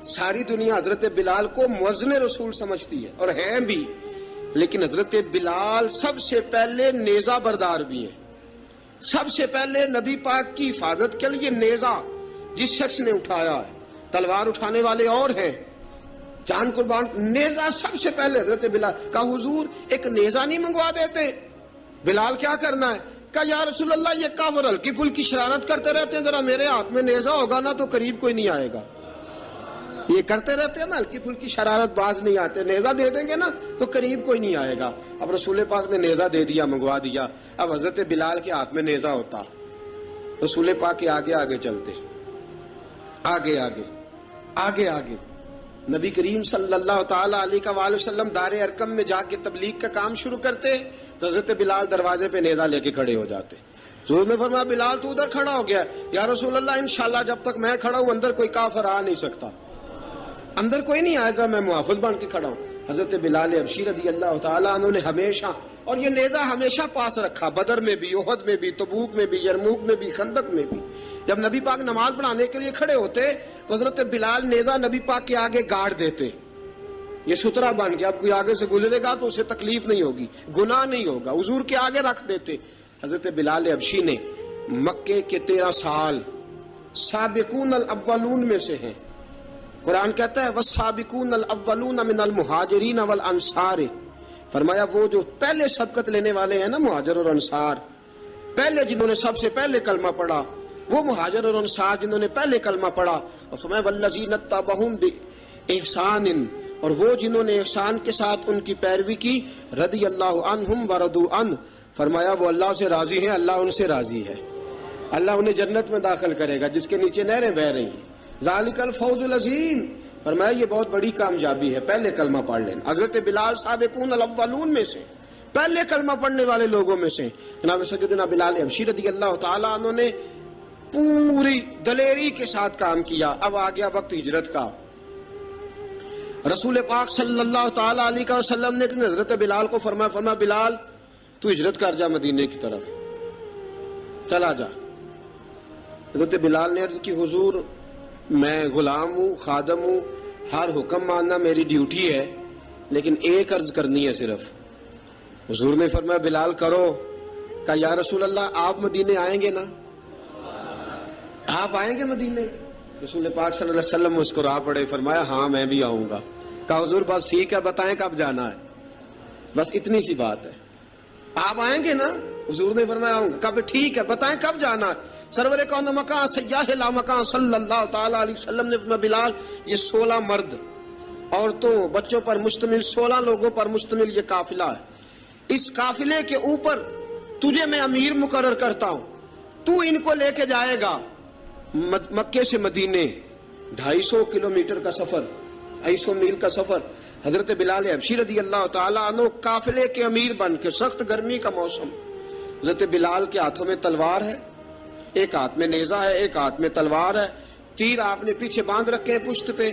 ساری دنیا حضرت بلال کو مؤذن رسول سمجھتی ہے اور ہیں بھی، لیکن حضرت بلال سب سے پہلے نیزہ بردار بھی ہیں. سب سے پہلے نبی پاک کی حفاظت کے لیے نیزہ جس شخص نے اٹھایا ہے، تلوار اٹھانے والے اور ہیں، جان قربان، نیزہ سب سے پہلے حضرت بلال کا، حضور ایک نیزہ نہیں منگوا دیتے؟ بلال کیا کرنا ہے؟ کہا یا رسول اللہ یہ کافر ہلکی پھلکی شرارت کرتے رہتے ہیں، ذرا میرے ہاتھ میں نیزہ ہوگا نا تو قریب کوئی نہیں آئے گا. یہ کرتے رہتے ہیں نا ہلکی پھلکی شرارت، باز نہیں آتے، نیزہ دے دیں گے نا تو قریب کوئی نہیں آئے گا. اب رسول پاک نے نیزہ دے دیا، منگوا دیا. اب حضرت بلال کے ہاتھ میں نیزہ ہوتا، رسول پاک کے آگے آگے چلتے، آگے آگے آگے آگے. نبی کریم صلی اللہ تعالی علیہ وآلہ وسلم دار ارقم میں جا کے تبلیغ کا کام شروع کرتے تو حضرت بلال دروازے پہ نیزہ لے کے کھڑے ہو جاتے. حضور نے فرمایا بلال تو ادھر کھڑا ہو گیا. یا رسول اللہ انشاءاللہ جب تک میں کھڑا ہوں اندر کوئی کافر آ نہیں سکتا، اندر کوئی نہیں آئے گا، میں محافظ بن کے کھڑا ہوں. حضرت بلال حبشی رضی اللہ تعالیٰ عنہ نے ہمیشہ، اور یہ نیزہ ہمیشہ پاس رکھا، بدر میں بھی، احد میں بھی، تبوک میں بھی، یرموک میں بھی، خندق میں بھی. جب نبی پاک نماز پڑھانے کے لیے کھڑے ہوتے تو حضرت بلال نیزہ نبی پاک کے آگے گاڑ دیتے. یہ سترا بن گیا، اب کوئی آگے سے گزرے گا تو اسے تکلیف نہیں ہوگی، گناہ نہیں ہوگا، حضور کے آگے رکھ دیتے. حضرت بلال حبشی نے مکے کے 13 سال سابقون الاولون میں سے ہیں. قرآن کہتا ہے والسابقون الاولون من المہاجرین والانصار، فرمایا وہ جو پہلے سبقت لینے والے ہیں نا مہاجر اور انصار، پہلے جنہوں نے سب سے پہلے کلمہ پڑھا، وہ مہاجر اور انصار جنہوں نے پہلے کلمہ پڑھا. اور فرمایا والذین اتبعوہم بإحسان، اور وہ جنہوں نے احسان کے ساتھ ان کی پیروی کی، رضی اللہ عنہم ورضوا عنہ، فرمایا وہ اللہ سے راضی ہیں، اللہ ان سے راضی ہے، اللہ انہیں جنت میں داخل کرے گا جس کے نیچے نہریں بہہ رہی ہیں. ذالک الفوز العظیم، فرمایا یہ بہت بڑی کامیابی ہے، پہلے کلمہ پڑھ لینا. حضرت بلال سابقون الاولون میں سے، پہلے کلمہ پڑھنے والے لوگوں میں سے. جناب سیدنا بلال حبشی رضی اللہ تعالیٰ عنہ نے پوری دلیری کے ساتھ کام کیا. اب آ گیا وقت ہجرت کا. رسول پاک صلی اللہ تعالی علیہ وسلم نے حضرت بلال کو فرمایا بلال تو ہجرت کر جا مدینے کی طرف، چلا جا. حضرت بلال نے عرض کی حضور میں غلام ہوں، خادم ہوں، ہر حکم ماننا میری ڈیوٹی ہے، لیکن ایک عرض کرنی ہے صرف. حضور نے فرمایا بلال کرو. کہا یا رسول اللہ آپ مدینے آئیں گے نا؟ آپ آئیں گے مدینے؟ رسول پاک صلی اللہ علیہ وسلم مسکرا پڑے، فرمایا ہاں میں بھی آؤں گا. کہا حضور بس ٹھیک ہے، بتائیں کب جانا ہے، بس اتنی سی بات ہے. آپ آئیں گے نا؟ حضور نے فرمایا آؤں گا. کہا ٹھیک ہے، بتائیں کب جانا ہے. سرور کون مکان سیاح لا مکان صلی اللہ تعالی علیہ وسلم نے فرمایا بلال یہ 16 مرد، عورتوں، بچوں پر مشتمل 16 لوگوں پر مشتمل یہ قافلہ ہے. اس قافلے کے اوپر تجھے میں امیر مقرر کرتا ہوں، تو ان کو لے کے جائے گا مکے سے مدینے. 250 کلومیٹر کا سفر، 250 میل کا سفر. حضرت بلال حبشی رضی اللہ تعالیٰ عنہ قافلے کے امیر بن کے، سخت گرمی کا موسم، حضرت بلال کے ہاتھوں میں تلوار ہے، ایک ہاتھ میں نیزہ ہے، ایک ہاتھ میں تلوار ہے، تیر آپ نے پیچھے باندھ رکھے ہیں پشت پہ،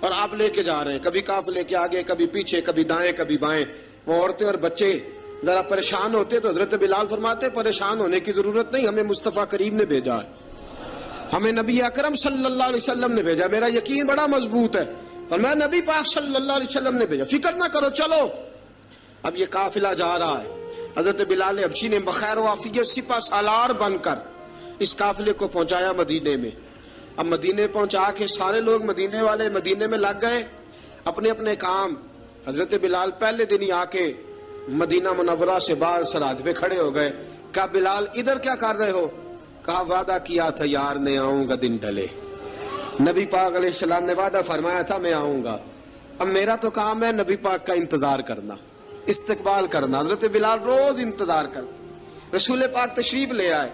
اور آپ لے کے جا رہے ہیں، کبھی قافلے کے آگے، کبھی پیچھے، کبھی دائیں کبھی بائیں. وہ عورتیں اور بچے ذرا پریشان ہوتے تو حضرت بلال فرماتے پریشان ہونے کی ضرورت نہیں، ہمیں مصطفیٰ کریم نے بھیجا ہے، ہمیں نبی اکرم صلی اللہ علیہ وسلم نے بھیجا، میرا یقین بڑا مضبوط ہے، اور میں نبی پاک صلی اللہ علیہ وسلم نے بھیجا، فکر نہ کرو چلو. اب یہ قافلہ جا رہا ہے. حضرت بلال حبشی نے بخیر و عافیت سپہ سالار بن کر اس قافلے کو پہنچایا مدینے میں. اب مدینے پہنچا کے سارے لوگ مدینے والے مدینے میں لگ گئے اپنے اپنے کام. حضرت بلال پہلے دن ہی آ کے مدینہ منورہ سے باہر سرحد پہ کھڑے ہو گئے. کہا بلال ادھر کیا کر رہے ہو؟ کہا وعدہ کیا تھا یار نے آؤں گا دن ڈھلے، نبی پاک علیہ السلام نے وعدہ فرمایا تھا میں آؤں گا. اب میرا تو کام ہے نبی پاک کا انتظار کرنا، استقبال کرنا. حضرت بلال روز انتظار کرتے. رسول پاک تشریف لے آئے.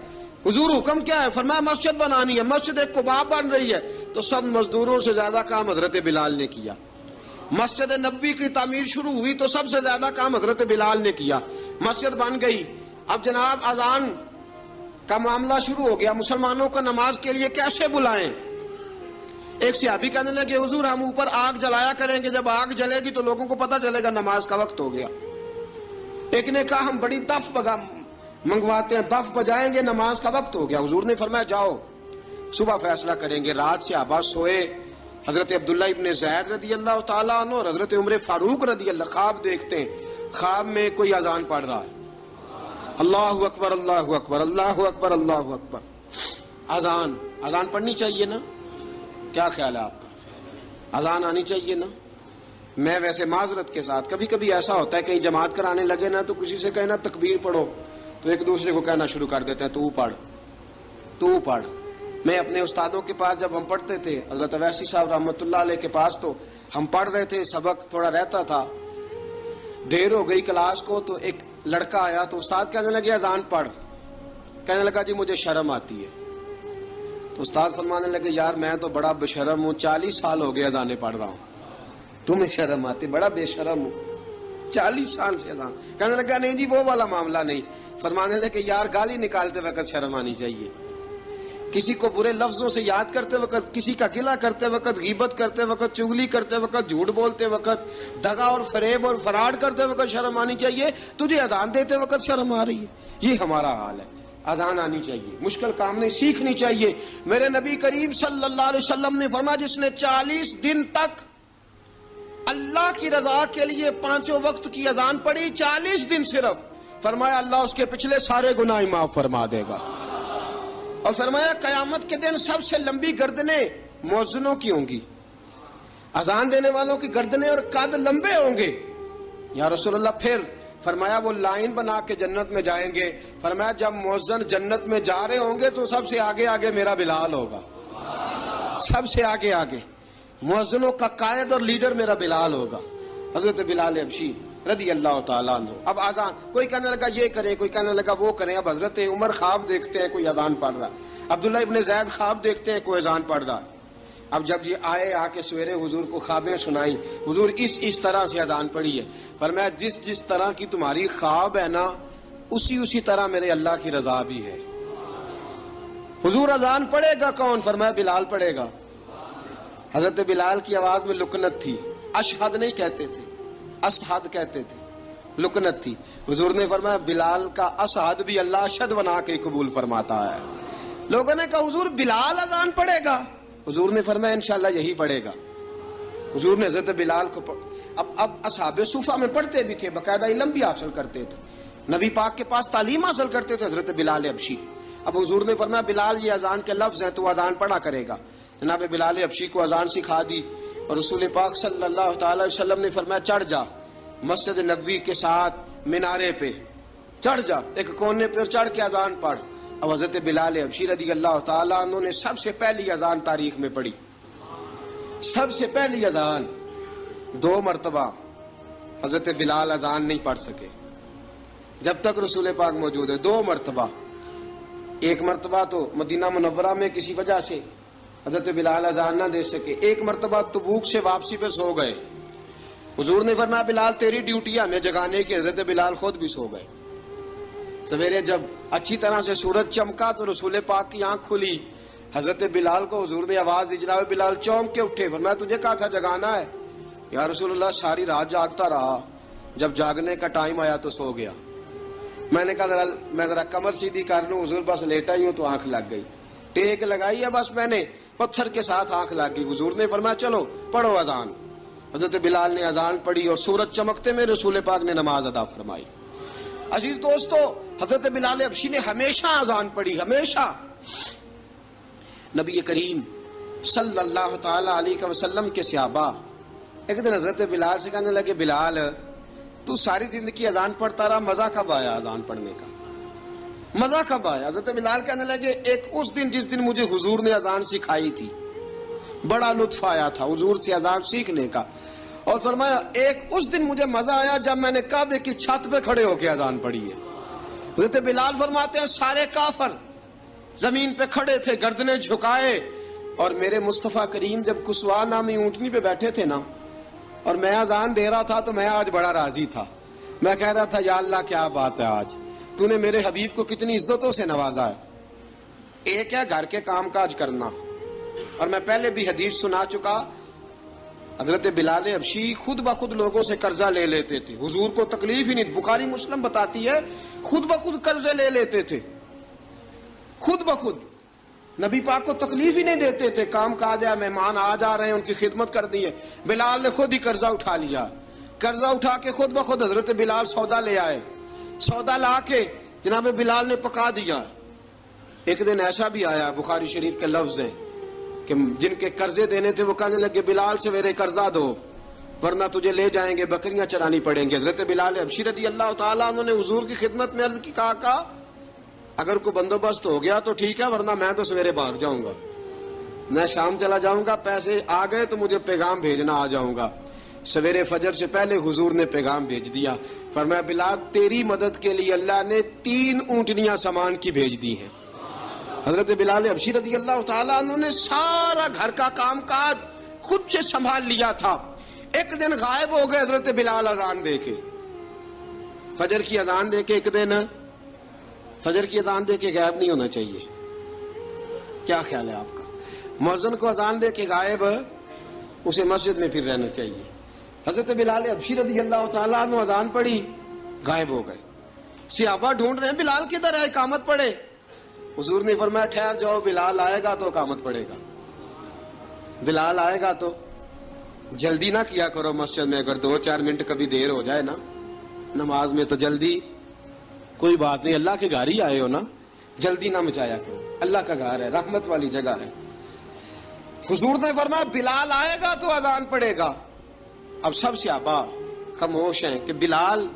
حضور حکم کیا ہے؟ فرمایا مسجد بنانی ہے. مسجد ایک قباء بن رہی ہے. تو سب مزدوروں سے زیادہ کام حضرت بلال نے کیا. مسجد نبوی کی تعمیر شروع ہوئی تو سب سے زیادہ کام حضرت بلال نے کیا. مسجد بن گئی. اب جناب اذان کا معاملہ شروع ہو گیا. مسلمانوں کو نماز کے لیے کیسے بلائیں؟ ایک صحابی کہنے لگے حضور ہم اوپر آگ جلایا کریں گے، جب آگ جلے گی تو لوگوں کو پتہ چلے گا نماز کا وقت ہو گیا. ایک نے کہا ہم بڑی دف منگواتے ہیں، دف بجائیں گے، نماز کا وقت ہو گیا. حضور نے فرمایا جاؤ صبح فیصلہ کریں گے. رات سے صحابہ سوئے. حضرت عبداللہ ابن زید رضی اللہ تعالیٰ عنہ اور حضرت عمر فاروق رضی اللہ خواب دیکھتے ہیں. خواب میں کوئی اذان پڑھ رہا ہے، اللہ اکبر اللہ اکبر اللہ اکبر اللہ اکبر. اذان اذان پڑھنی چاہیے نا؟ کیا خیال ہے آپ کا؟ اذان آنی چاہیے نا؟ میں ویسے معذرت کے ساتھ کبھی کبھی ایسا ہوتا ہے کہیں جماعت کرانے لگے نا تو کسی سے کہنا تکبیر پڑھو تو ایک دوسرے کو کہنا شروع کر دیتے ہیں تو پڑھ. میں اپنے استادوں کے پاس جب ہم پڑھتے تھے حضرت اویسی صاحب رحمۃ اللہ علیہ کے پاس تو ہم پڑھ رہے تھے, سبق تھوڑا رہتا تھا, دیر ہو گئی کلاس کو تو ایک لڑکا آیا تو استاد کہنے لگے اذان پڑھ. کہنے لگا جی مجھے شرم آتی ہے. تو استاد فرمانے لگے یار میں تو بڑا بشرم ہوں, 40 سال ہو گئے اذانیں پڑھ رہا ہوں, تمہیں شرم آتی؟ بڑا بے شرم ہوں, 40 سال سے اذان. کہنے لگا نہیں جی وہ والا معاملہ نہیں. فرمانے لگے یار گالی نکالتے وقت شرم آنی چاہیے, کسی کو برے لفظوں سے یاد کرتے وقت, کسی کا گلہ کرتے وقت, غیبت کرتے وقت, چغلی کرتے وقت, جھوٹ بولتے وقت, دغا اور فریب اور فراڈ کرتے وقت شرم آنی چاہیے. تجھے اذان دیتے وقت شرم آ رہی ہے. یہ ہمارا حال ہے. اذان آنی چاہیے, مشکل کام نہیں, سیکھنی چاہیے. میرے نبی کریم صلی اللہ علیہ وسلم نے فرمایا جس نے 40 دن تک اللہ کی رضا کے لیے 5 وقت کی اذان پڑھی, 40 دن صرف, فرمایا اللہ اس کے پچھلے سارے گناہ معاف فرما دے گا. اور فرمایا قیامت کے دن سب سے لمبی گردنیں مؤذنوں کی ہوں گی, اذان دینے والوں کی گردنیں اور قد لمبے ہوں گے. یا رسول اللہ پھر؟ فرمایا وہ لائن بنا کے جنت میں جائیں گے. فرمایا جب مؤذن جنت میں جا رہے ہوں گے تو سب سے آگے آگے میرا بلال ہوگا, سب سے آگے آگے مؤذنوں کا قائد اور لیڈر میرا بلال ہوگا, حضرت بلال حبشی رضی اللہ تعالیٰ عنہ. اب اذان کوئی کہنے لگا یہ کریں, کوئی کہنے لگا وہ کریں. اب حضرت عمر خواب دیکھتے ہیں کوئی اذان پڑھ رہا, عبداللہ ابن زید خواب دیکھتے ہیں کوئی اذان پڑھ رہا. اب جب یہ آئے آ کے سویرے حضور کو خوابیں سنائی, حضور اس طرح سے اذان پڑھی ہے. فرمایا جس طرح کی تمہاری خواب ہے نا اسی طرح میرے اللہ کی رضا بھی ہے. حضور اذان پڑھے گا کون؟ فرمایا بلال پڑھے گا. حضرت بلال کی آواز میں لکنت تھی, اشہد نہیں کہتے تھے, اسحد کہتے تھے, لکنت تھی. حضور نے فرمایا بلال کا اسحد بھی اللہ اشہد بنا کے قبول فرماتا ہے. لوگوں نے کہا حضور بلال اذان پڑھے گا؟ حضور نے فرمایا انشاءاللہ یہی پڑھے گا. حضور نے حضرت بلال کو اب اصحاب صوفہ میں پڑھتے بھی تھے, باقاعدہ علم بھی حاصل کرتے تھے, نبی پاک کے پاس تعلیم حاصل کرتے تھے, حضرت بلال حبشی. اب حضور نے فرمایا بلال یہ اذان کے لفظ ہیں تو اذان پڑھا کرے گا. جناب بلال حبشی کو اذان سکھا دی اور رسول پاک صلی اللہ تعالی وسلم نے فرمایا چڑھ جا مسجد نبوی کے ساتھ مینارے پہ, چڑھ جا ایک کونے پہ چڑھ کے اذان پڑھ. اب حضرت بلال حبشی رضی اللہ تعالیٰ عنہ نے سب سے پہلی اذان تاریخ میں پڑھی, سب سے پہلی اذان. 2 مرتبہ حضرت بلال اذان نہیں پڑھ سکے جب تک رسول پاک موجود ہے. 2 مرتبہ, ایک مرتبہ تو مدینہ منورہ میں کسی وجہ سے حضرت بلال اذان نہ دے سکے, ایک مرتبہ تبوک سے واپسی پہ سو گئے. حضور نے فرمایا بلال تیری ڈیوٹی ہے ہمیں جگانے کی. حضرت بلال خود بھی سو گئے. سویرے جب اچھی طرح سے سورج چمکا تو رسول پاک کی آنکھ کھلی, حضرت بلال کو حضور نے آواز دی, جناب بلال چونک کے اٹھے. فرمایا تجھے کہا تھا جگانا ہے. یا رسول اللہ ساری رات جاگتا رہا, جب جاگنے کا ٹائم آیا تو سو گیا. میں نے کہا میں ذرا کمر سیدھی کر لوں. حضور بس لیٹا ہی ہوں تو آنکھ لگ گئی, ٹیک لگائی ہے بس میں نے, پتھر کے ساتھ آنکھ لگ گئی. حضور نے فرمایا چلو پڑھو اذان. حضرت بلال نے اذان پڑھی اور سورج چمکتے میں رسول پاک نے نماز ادا فرمائی. عزیز دوستو حضرت بلال حبشی نے ہمیشہ اذان پڑھی, ہمیشہ. نبی کریم صلی اللہ تعالی علیہ وسلم کے صحابہ ایک دن حضرت بلال سے کہنے لگے بلال تو ساری زندگی اذان پڑھتا رہا, مزہ کب آیا اذان پڑھنے کا, مزہ کب آیا؟ حضرت بلال کہنے لگے ایک اس دن جس دن مجھے حضور نے اذان سکھائی تھی بڑا لطف آیا تھا حضور سے اذان سیکھنے کا. اور فرمایا ایک اس دن مجھے مزہ آیا جب میں نے کعبے کی چھت پہ کھڑے ہو کے اذان پڑھی ہے. حضرت بلال فرماتے ہیں سارے کافر زمین پہ کھڑے تھے گردنیں جھکائے, اور میرے مصطفیٰ کریم جب کسوا نامی اونٹنی پہ بیٹھے تھے نا اور میں اذان دے رہا تھا تو میں آج بڑا راضی تھا. میں کہہ رہا تھا یا اللہ کیا بات ہے, آج تو نے میرے حبیب کو کتنی عزتوں سے نوازا ہے. ایک ہے گھر کے کام کاج کرنا, اور میں پہلے بھی حدیث سنا چکا, حضرت بلال حبشی خود بخود لوگوں سے قرضہ لے لیتے تھے, حضور کو تکلیف ہی نہیں. بخاری مسلم بتاتی ہے خود بخود قرضے لے لیتے تھے, خود بخود. نبی پاک کو تکلیف ہی نہیں دیتے تھے, کام کاج ہے, مہمان آ جا رہے ہیں ان کی خدمت کر دی ہے. بلال نے خود ہی قرضہ اٹھا لیا, قرضہ اٹھا کے خود بخود حضرت بلال سودا لے آئے, سودا لا کے جناب بلال نے پکا دیا. ایک دن ایسا بھی آیا، بخاری شریف کے لفظ ہیں کہ جن کے قرضے دینے تھے وہ کہنے لگے بلال سویرے قرضہ دو ورنہ تجھے لے جائیں گے، بکریاں چرانی پڑیں گے۔ حضرت بلال حبشی رضی اللہ تعالیٰ عنہ نے حضور کی خدمت میں عرض کی، کہا اگر کوئی بندوبست ہو گیا تو ٹھیک ہے ورنہ میں تو سویرے بھاگ جاؤں گا، میں شام چلا جاؤں گا، پیسے آ گئے تو مجھے پیغام بھیجنا، آ جاؤں گا۔ سویرے فجر سے پہلے حضور نے پیغام بھیج دیا، فرمایا بلال تیری مدد کے لیے اللہ نے 3 اونٹنیاں سامان کی بھیج دی ہیں۔ حضرت بلال حبشی رضی اللہ تعالیٰ عنہ نے سارا گھر کا کام کاج خود سے سنبھال لیا تھا۔ ایک دن غائب ہو گئے حضرت بلال اذان دے کے، فجر کی اذان دے کے، ایک دن فجر کی اذان دے کے غائب نہیں ہونا چاہیے، کیا خیال ہے آپ کا؟ مؤذن کو اذان دے کے غائب، اسے مسجد میں پھر رہنا چاہیے۔ حضرت بلال حبشی رضی اللہ تعالیٰ عنہ اذان پڑھی، غائب ہو گئے۔ صحابہ ڈھونڈ رہے ہیں بلال کدھر ہے، اقامت پڑھے۔ حضور نے فرمایا ٹھہر جاؤ، بلال آئے گا تو اقامت پڑھے گا، بلال آئے گا تو جلدی نہ کیا کرو مسجد میں، اگر 2-4 منٹ کبھی دیر ہو جائے نا نماز میں تو جلدی کوئی بات نہیں، اللہ کے گھر ہی آئے ہو نا، جلدی نہ مچایا کرو، اللہ کا گھر ہے، رحمت والی جگہ ہے۔ حضور نے فرمایا بلال آئے گا تو اذان پڑے گا۔ اب سب صحابہ خاموش ہیں کہ بلال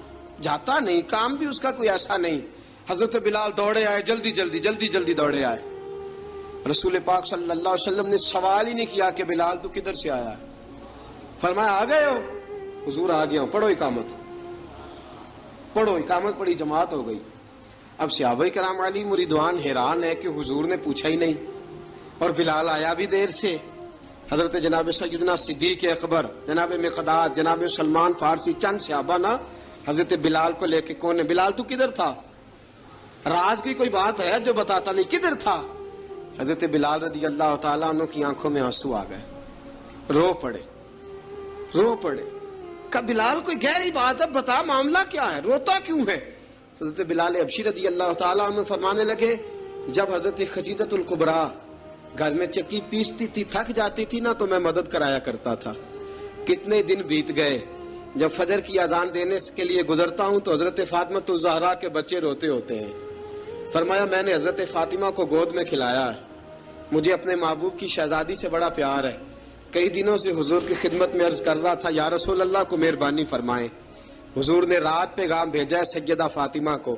جاتا نہیں، کام بھی اس کا کوئی ایسا نہیں۔ حضرت بلال دوڑے آئے، جلدی جلدی جلدی جلدی دوڑے آئے۔ رسول پاک صلی اللہ علیہ وسلم نے سوال ہی نہیں کیا کہ بلال تو کدھر سے آیا ہے، فرمایا آ گئے ہو؟ حضور آ گیا ہوں، پڑھو اقامت، پڑھو اقامت پڑھی، جماعت ہو گئی۔ اب صحابہ کرام علیہ مریدوان حیران ہے کہ حضور نے پوچھا ہی نہیں اور بلال آیا بھی دیر سے۔ حضرت جناب سیدنا صدیق اکبر، جناب مقداد، جناب سلمان فارسی، چند صحابہ نا حضرت بلال کو لے کے، کون ہے بلال تو کدھر تھا؟ راز کی کوئی بات ہے جو بتاتا نہیں، کدھر تھا؟ حضرت بلال رضی اللہ تعالیٰ عنہ کی آنکھوں میں آنسو آ گئے، رو پڑے، رو پڑے۔ کہ بلال کوئی گہری بات ہے، بتا معاملہ کیا ہے، روتا کیوں ہے؟ حضرت بلال حبشی رضی اللہ تعالیٰ عنہ فرمانے لگے جب حضرت خدیجہ الکبریٰ گھر میں چکی پیستی تھی، تھک جاتی تھی نا تو میں مدد کرایا کرتا تھا۔ کتنے دن بیت گئے، جب فجر کی اذان دینے کے لیے گزرتا ہوں تو حضرت فاطمہ الزہرا کے بچے روتے ہوتے ہیں۔ فرمایا میں نے حضرت فاطمہ کو گود میں کھلایا ہے، مجھے اپنے محبوب کی شہزادی سے بڑا پیار ہے۔ کئی دنوں سے حضور کی خدمت میں عرض کر رہا تھا یا رسول اللہ کو مہربانی فرمائیں۔ حضور نے رات پیغام بھیجا ہے سیدہ فاطمہ کو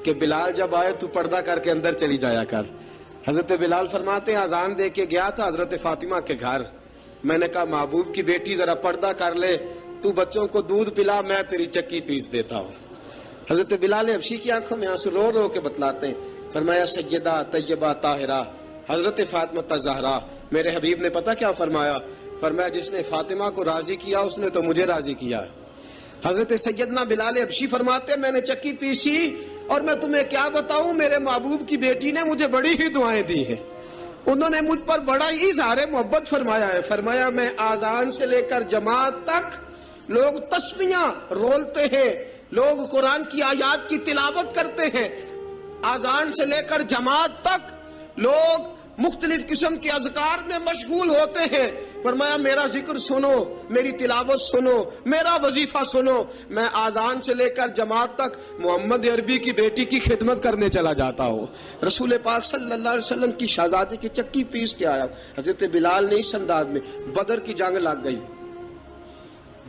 کہ بلال جب آئے تو پردہ کر کے اندر چلی جایا کر۔ حضرت بلال فرماتے ہیں اذان دے کے گیا تھا حضرت فاطمہ کے گھر، میں نے کہا محبوب کی بیٹی ذرا پردہ کر لے، تو بچوں کو دودھ پلا، میں تیری چکی پیس دیتا ہوں۔ حضرت بلال حبشی کی آنکھوں میں آنسو رو رو کے بتلاتے ہیں، فرمایا سیدہ طیبہ طاہرہ حضرت فاطمہ الزہرا، میرے حبیب نے پتہ کیا فرمایا؟ فرمایا جس نے فاطمہ کو راضی کیا اس نے تو مجھے راضی کیا ہے۔ حضرت سیدنا بلال حبشی فرماتے ہیں میں نے چکی پیسی اور میں تمہیں کیا بتاؤں، میرے محبوب کی بیٹی نے مجھے بڑی ہی دعائیں دی ہیں، انہوں نے مجھ پر بڑا ہی اظہار محبت فرمایا ہے۔ فرمایا میں آذان سے لے کر جماعت تک لوگ تسبیحاں رولتے ہیں، لوگ قرآن کی آیات کی تلاوت کرتے ہیں، آذان سے لے کر جماعت تک لوگ مختلف قسم کے اذکار میں مشغول ہوتے ہیں۔ فرمایا میرا ذکر سنو، میری تلاوت سنو، میرا وظیفہ سنو، میں آذان سے لے کر جماعت تک محمد عربی کی بیٹی کی خدمت کرنے چلا جاتا ہوں۔ رسول پاک صلی اللہ علیہ وسلم کی شہزادی کی چکی پیس کے آیا۔ حضرت بلال نے اس انداز میں، بدر کی جنگ لگ گئی،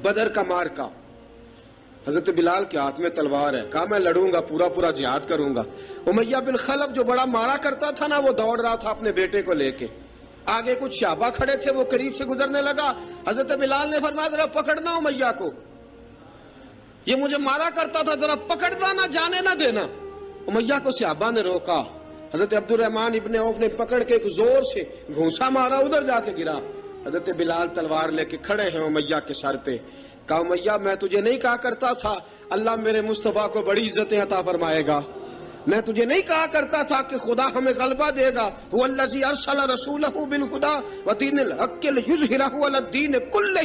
بدر کا مارکا، حضرت بلال کے ہاتھ میں تلوار ہے، کہا میں لڑوں گا، پورا پورا جہاد کروں گا۔ امیہ بن خلف جو بڑا مارا کرتا تھا نا وہ دوڑ رہا تھا اپنے بیٹے کو لے کے، آگے کچھ صحابہ کھڑے تھے، وہ قریب سے گزرنے لگا، حضرت بلال نے فرمایا ذرا پکڑنا امیہ کو، یہ مجھے مارا کرتا تھا، ذرا پکڑنا، نہ جانے نہ دینا۔ امیہ کو صحابہ نے روکا، حضرت عبد الرحمن ابن عوف نے پکڑ کے ایک زور سے گھونسا مارا، ادھر جا کے گرا۔ حضرت بلال تلوار لے کے کھڑے ہیں امیہ کے سر پہ، کہا امیہ میں تجھے نہیں کہا کرتا تھا اللہ میرے مصطفیٰ کو بڑی عزتیں عطا فرمائے گا، میں تجھے نہیں کہا کرتا تھا کہ خدا ہمیں غلبہ دے گا، هو الذی ارسل رسولہ بالہدی ودین الحق لیظہرہ علی الدین کلہ،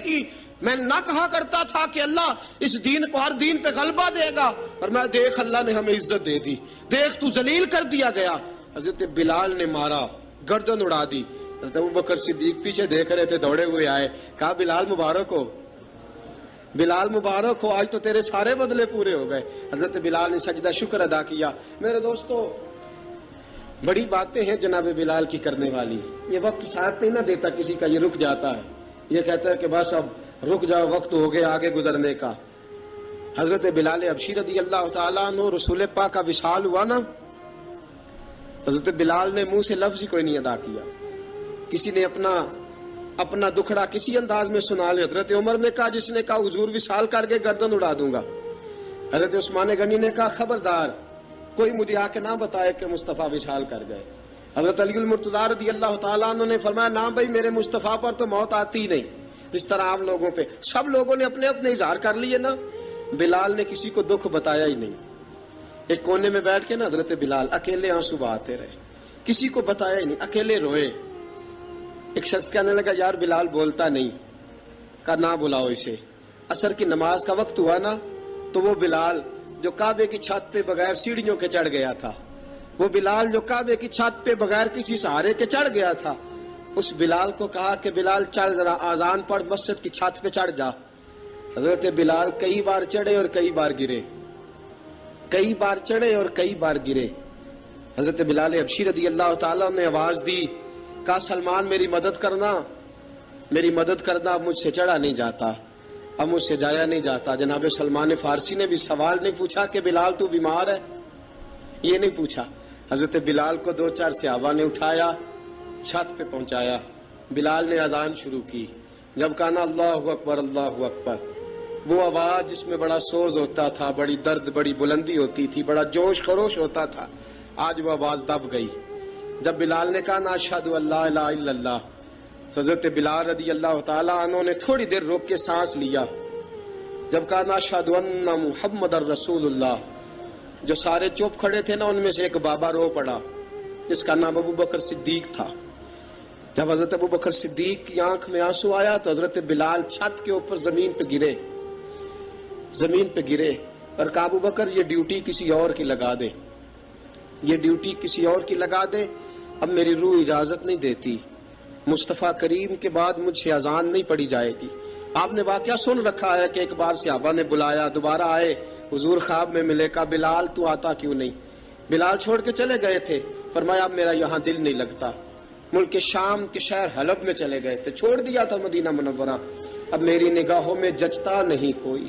میں نہ کہا کرتا تھا کہ اللہ اس دین کو ہر دین پہ غلبہ دے گا، اور میں دیکھ اللہ نے ہمیں عزت دے دی، دیکھ تو ذلیل کر دیا گیا۔ حضرت بلال نے مارا، گردن اڑا دی۔ حضرت ابوبکر صدیق پیچھے دیکھ رہے تھے، دوڑے ہوئے آئے، کہا بلال مبارک ہو، بلال مبارک ہو، آج تو تیرے سارے بدلے پورے ہو گئے۔ حضرت بلال نے سجدہ شکر ادا کیا۔ میرے دوستو بڑی باتیں ہیں جناب بلال کی کرنے والی. یہ وقت ساتھ نہیں نہ دیتا کسی کا, یہ رک جاتا ہے, یہ کہتا ہے کہ بس اب رک جاؤ, وقت ہو گیا آگے گزرنے کا. حضرت بلال حبشی رضی اللہ تعالیٰ عنہ رسول پاک کا وصال ہوا نا, حضرت بلال نے منہ سے لفظ ہی کوئی نہیں ادا کیا. کسی نے اپنا دکھڑا کسی انداز میں سنا لیا. حضرت عمر نے کہا, جس نے کہا حضور وصال کر کے گردن اڑا دوں گا. حضرت عثمان غنی نے کہا خبردار کوئی مجھے آ کے نہ بتائے کہ مصطفیٰ وصال کر گئے. حضرت علی المرتضیٰ رضی اللہ تعالیٰ عنہ نے فرمایا نہ بھائی, میرے مصطفیٰ پر تو موت آتی نہیں جس طرح عام لوگوں پہ. سب لوگوں نے اپنے اپنے اظہار کر لیے نا, بلال نے کسی کو دکھ بتایا ہی نہیں. ایک کونے میں بیٹھ کے نا حضرت بلال اکیلے آنسو بہاتے رہے, کسی کو بتایا ہی نہیں, اکیلے روئے. ایک شخص کہنے لگا یار بلال بولتا نہیں. کہا نہ بلاؤ اسے. عصر کی نماز کا وقت ہوا نا, تو وہ بلال جو کعبے کی چھت پہ بغیر سیڑھیوں کے چڑھ گیا تھا, وہ بلال جو کعبے کی چھت پہ بغیر کسی سہارے کے چڑھ گیا تھا, اس بلال کو کہا کہ بلال چل ذرا آذان پڑھ, مسجد کی چھت پہ چڑھ جا. حضرت بلال کئی بار چڑھے اور کئی بار گرے, کئی بار چڑھے اور کئی بار گرے. حضرت بلال حبشی رضی اللہ تعالیٰ نے آواز دی, کہا سلمان میری مدد کرنا, میری مدد کرنا, اب مجھ سے چڑھا نہیں جاتا, اب مجھ سے جایا نہیں جاتا. جناب سلمان فارسی نے بھی سوال نہیں پوچھا کہ بلال تو بیمار ہے, یہ نہیں پوچھا. حضرت بلال کو 2-4 صحابہ نے اٹھایا, چھت پہ پہنچایا. بلال نے اذان شروع کی. جب کہا نا اللہ اکبر اللہ اکبر, وہ آواز جس میں بڑا سوز ہوتا تھا, بڑی درد, بڑی بلندی ہوتی تھی, بڑا جوش خروش ہوتا تھا, آج وہ آواز دب گئی. جب بلال نے کہا نا اشہد ان لا الہ الا اللہ, حضرت بلال رضی اللہ تعالیٰ عنہ نے تھوڑی دیر روک کے سانس لیا. جب کہا نا اشہد ان محمد الرسول اللہ, جو سارے چپ کھڑے تھے نا ان میں سے ایک بابا رو پڑا جس کا نام ابو بکر صدیق تھا. جب حضرت ابو بکر صدیق کی آنکھ میں آنسو آیا تو حضرت بلال چھت کے اوپر زمین پہ گرے, زمین پہ گرے, اور کہا ابو بکر یہ ڈیوٹی کسی اور کی لگا دے, یہ ڈیوٹی کسی اور کی لگا دے, اب میری روح اجازت نہیں دیتی, مصطفیٰ کریم کے بعد مجھ سے اذان نہیں پڑھی جائے گی. آپ نے واقعہ سن رکھا ہے کہ ایک بار صحابہ نے بلایا, دوبارہ آئے, حضور خواب میں ملے, کہا بلال تو آتا کیوں نہیں. بلال چھوڑ کے چلے گئے تھے, فرمایا اب میرا یہاں دل نہیں لگتا. ملک شام کے شہر حلب میں چلے گئے تھے, چھوڑ دیا تھا مدینہ منورہ, اب میری نگاہوں میں جچتا نہیں کوئی,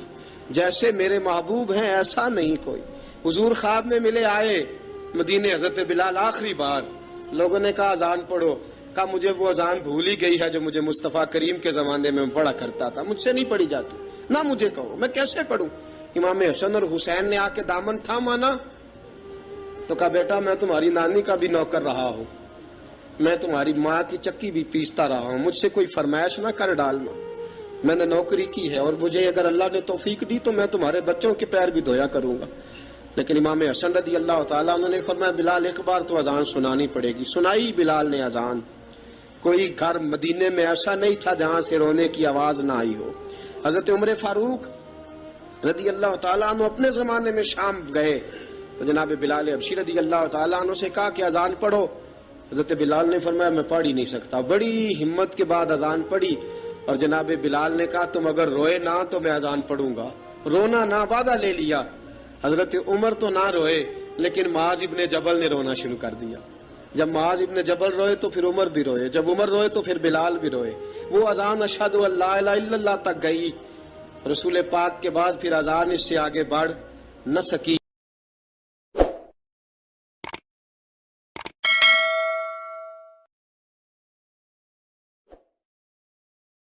جیسے میرے محبوب ہیں ایسا نہیں کوئی. حضور خواب میں ملے, آئے مدینے. حضرت بلال آخری بار, لوگوں نے کہا اذان پڑھو, کہا مجھے وہ اذان بھول ہی گئی ہے جو مجھے مصطفیٰ کریم کے زمانے میں پڑھا کرتا تھا, مجھ سے نہیں پڑھی جاتی, نہ مجھے کہو, میں کیسے پڑھوں. امام حسن اور حسین نے آ کے دامن تھاما نا, تو کہا بیٹا میں تمہاری نانی کا بھی نوکر رہا ہوں, میں تمہاری ماں کی چکی بھی پیستا رہا ہوں, مجھ سے کوئی فرمائش نہ کر ڈالنا, میں نے نوکری کی ہے, اور مجھے اگر اللہ نے توفیق دی تو میں تمہارے بچوں کے پیر بھی دھویا کروں گا. لیکن امام حسن رضی اللہ تعالیٰ عنہ نے فرمایا بلال ایک بار تو اذان سنانی پڑے گی. سنائی بلال نے اذان. کوئی گھر مدینے میں ایسا نہیں تھا جہاں سے رونے کی آواز نہ آئی ہو. حضرت عمر فاروق رضی اللہ تعالیٰ عنہ اپنے زمانے میں شام گئے تو جناب بلال حبشی رضی اللہ تعالیٰ عنہ سے کہا کہ اذان پڑھو. حضرت بلال نے فرمایا میں پڑھ ہی نہیں سکتا. بڑی ہمت کے بعد اذان پڑھی, اور جناب بلال نے کہا تم اگر روئے نہ تو میں اذان پڑھوں گا. رونا نہ, وعدہ لے لیا. حضرت عمر تو نہ روئے, لیکن معاذ ابن جبل نے رونا شروع کر دیا. جب معاذ ابن جبل روئے تو پھر عمر بھی روئے, جب عمر روئے تو پھر بلال بھی روئے. وہ اذان اشہد ان لا الہ الا اللہ تک گئی. رسول پاک کے بعد پھر اذان اس سے آگے بڑھ نہ سکی.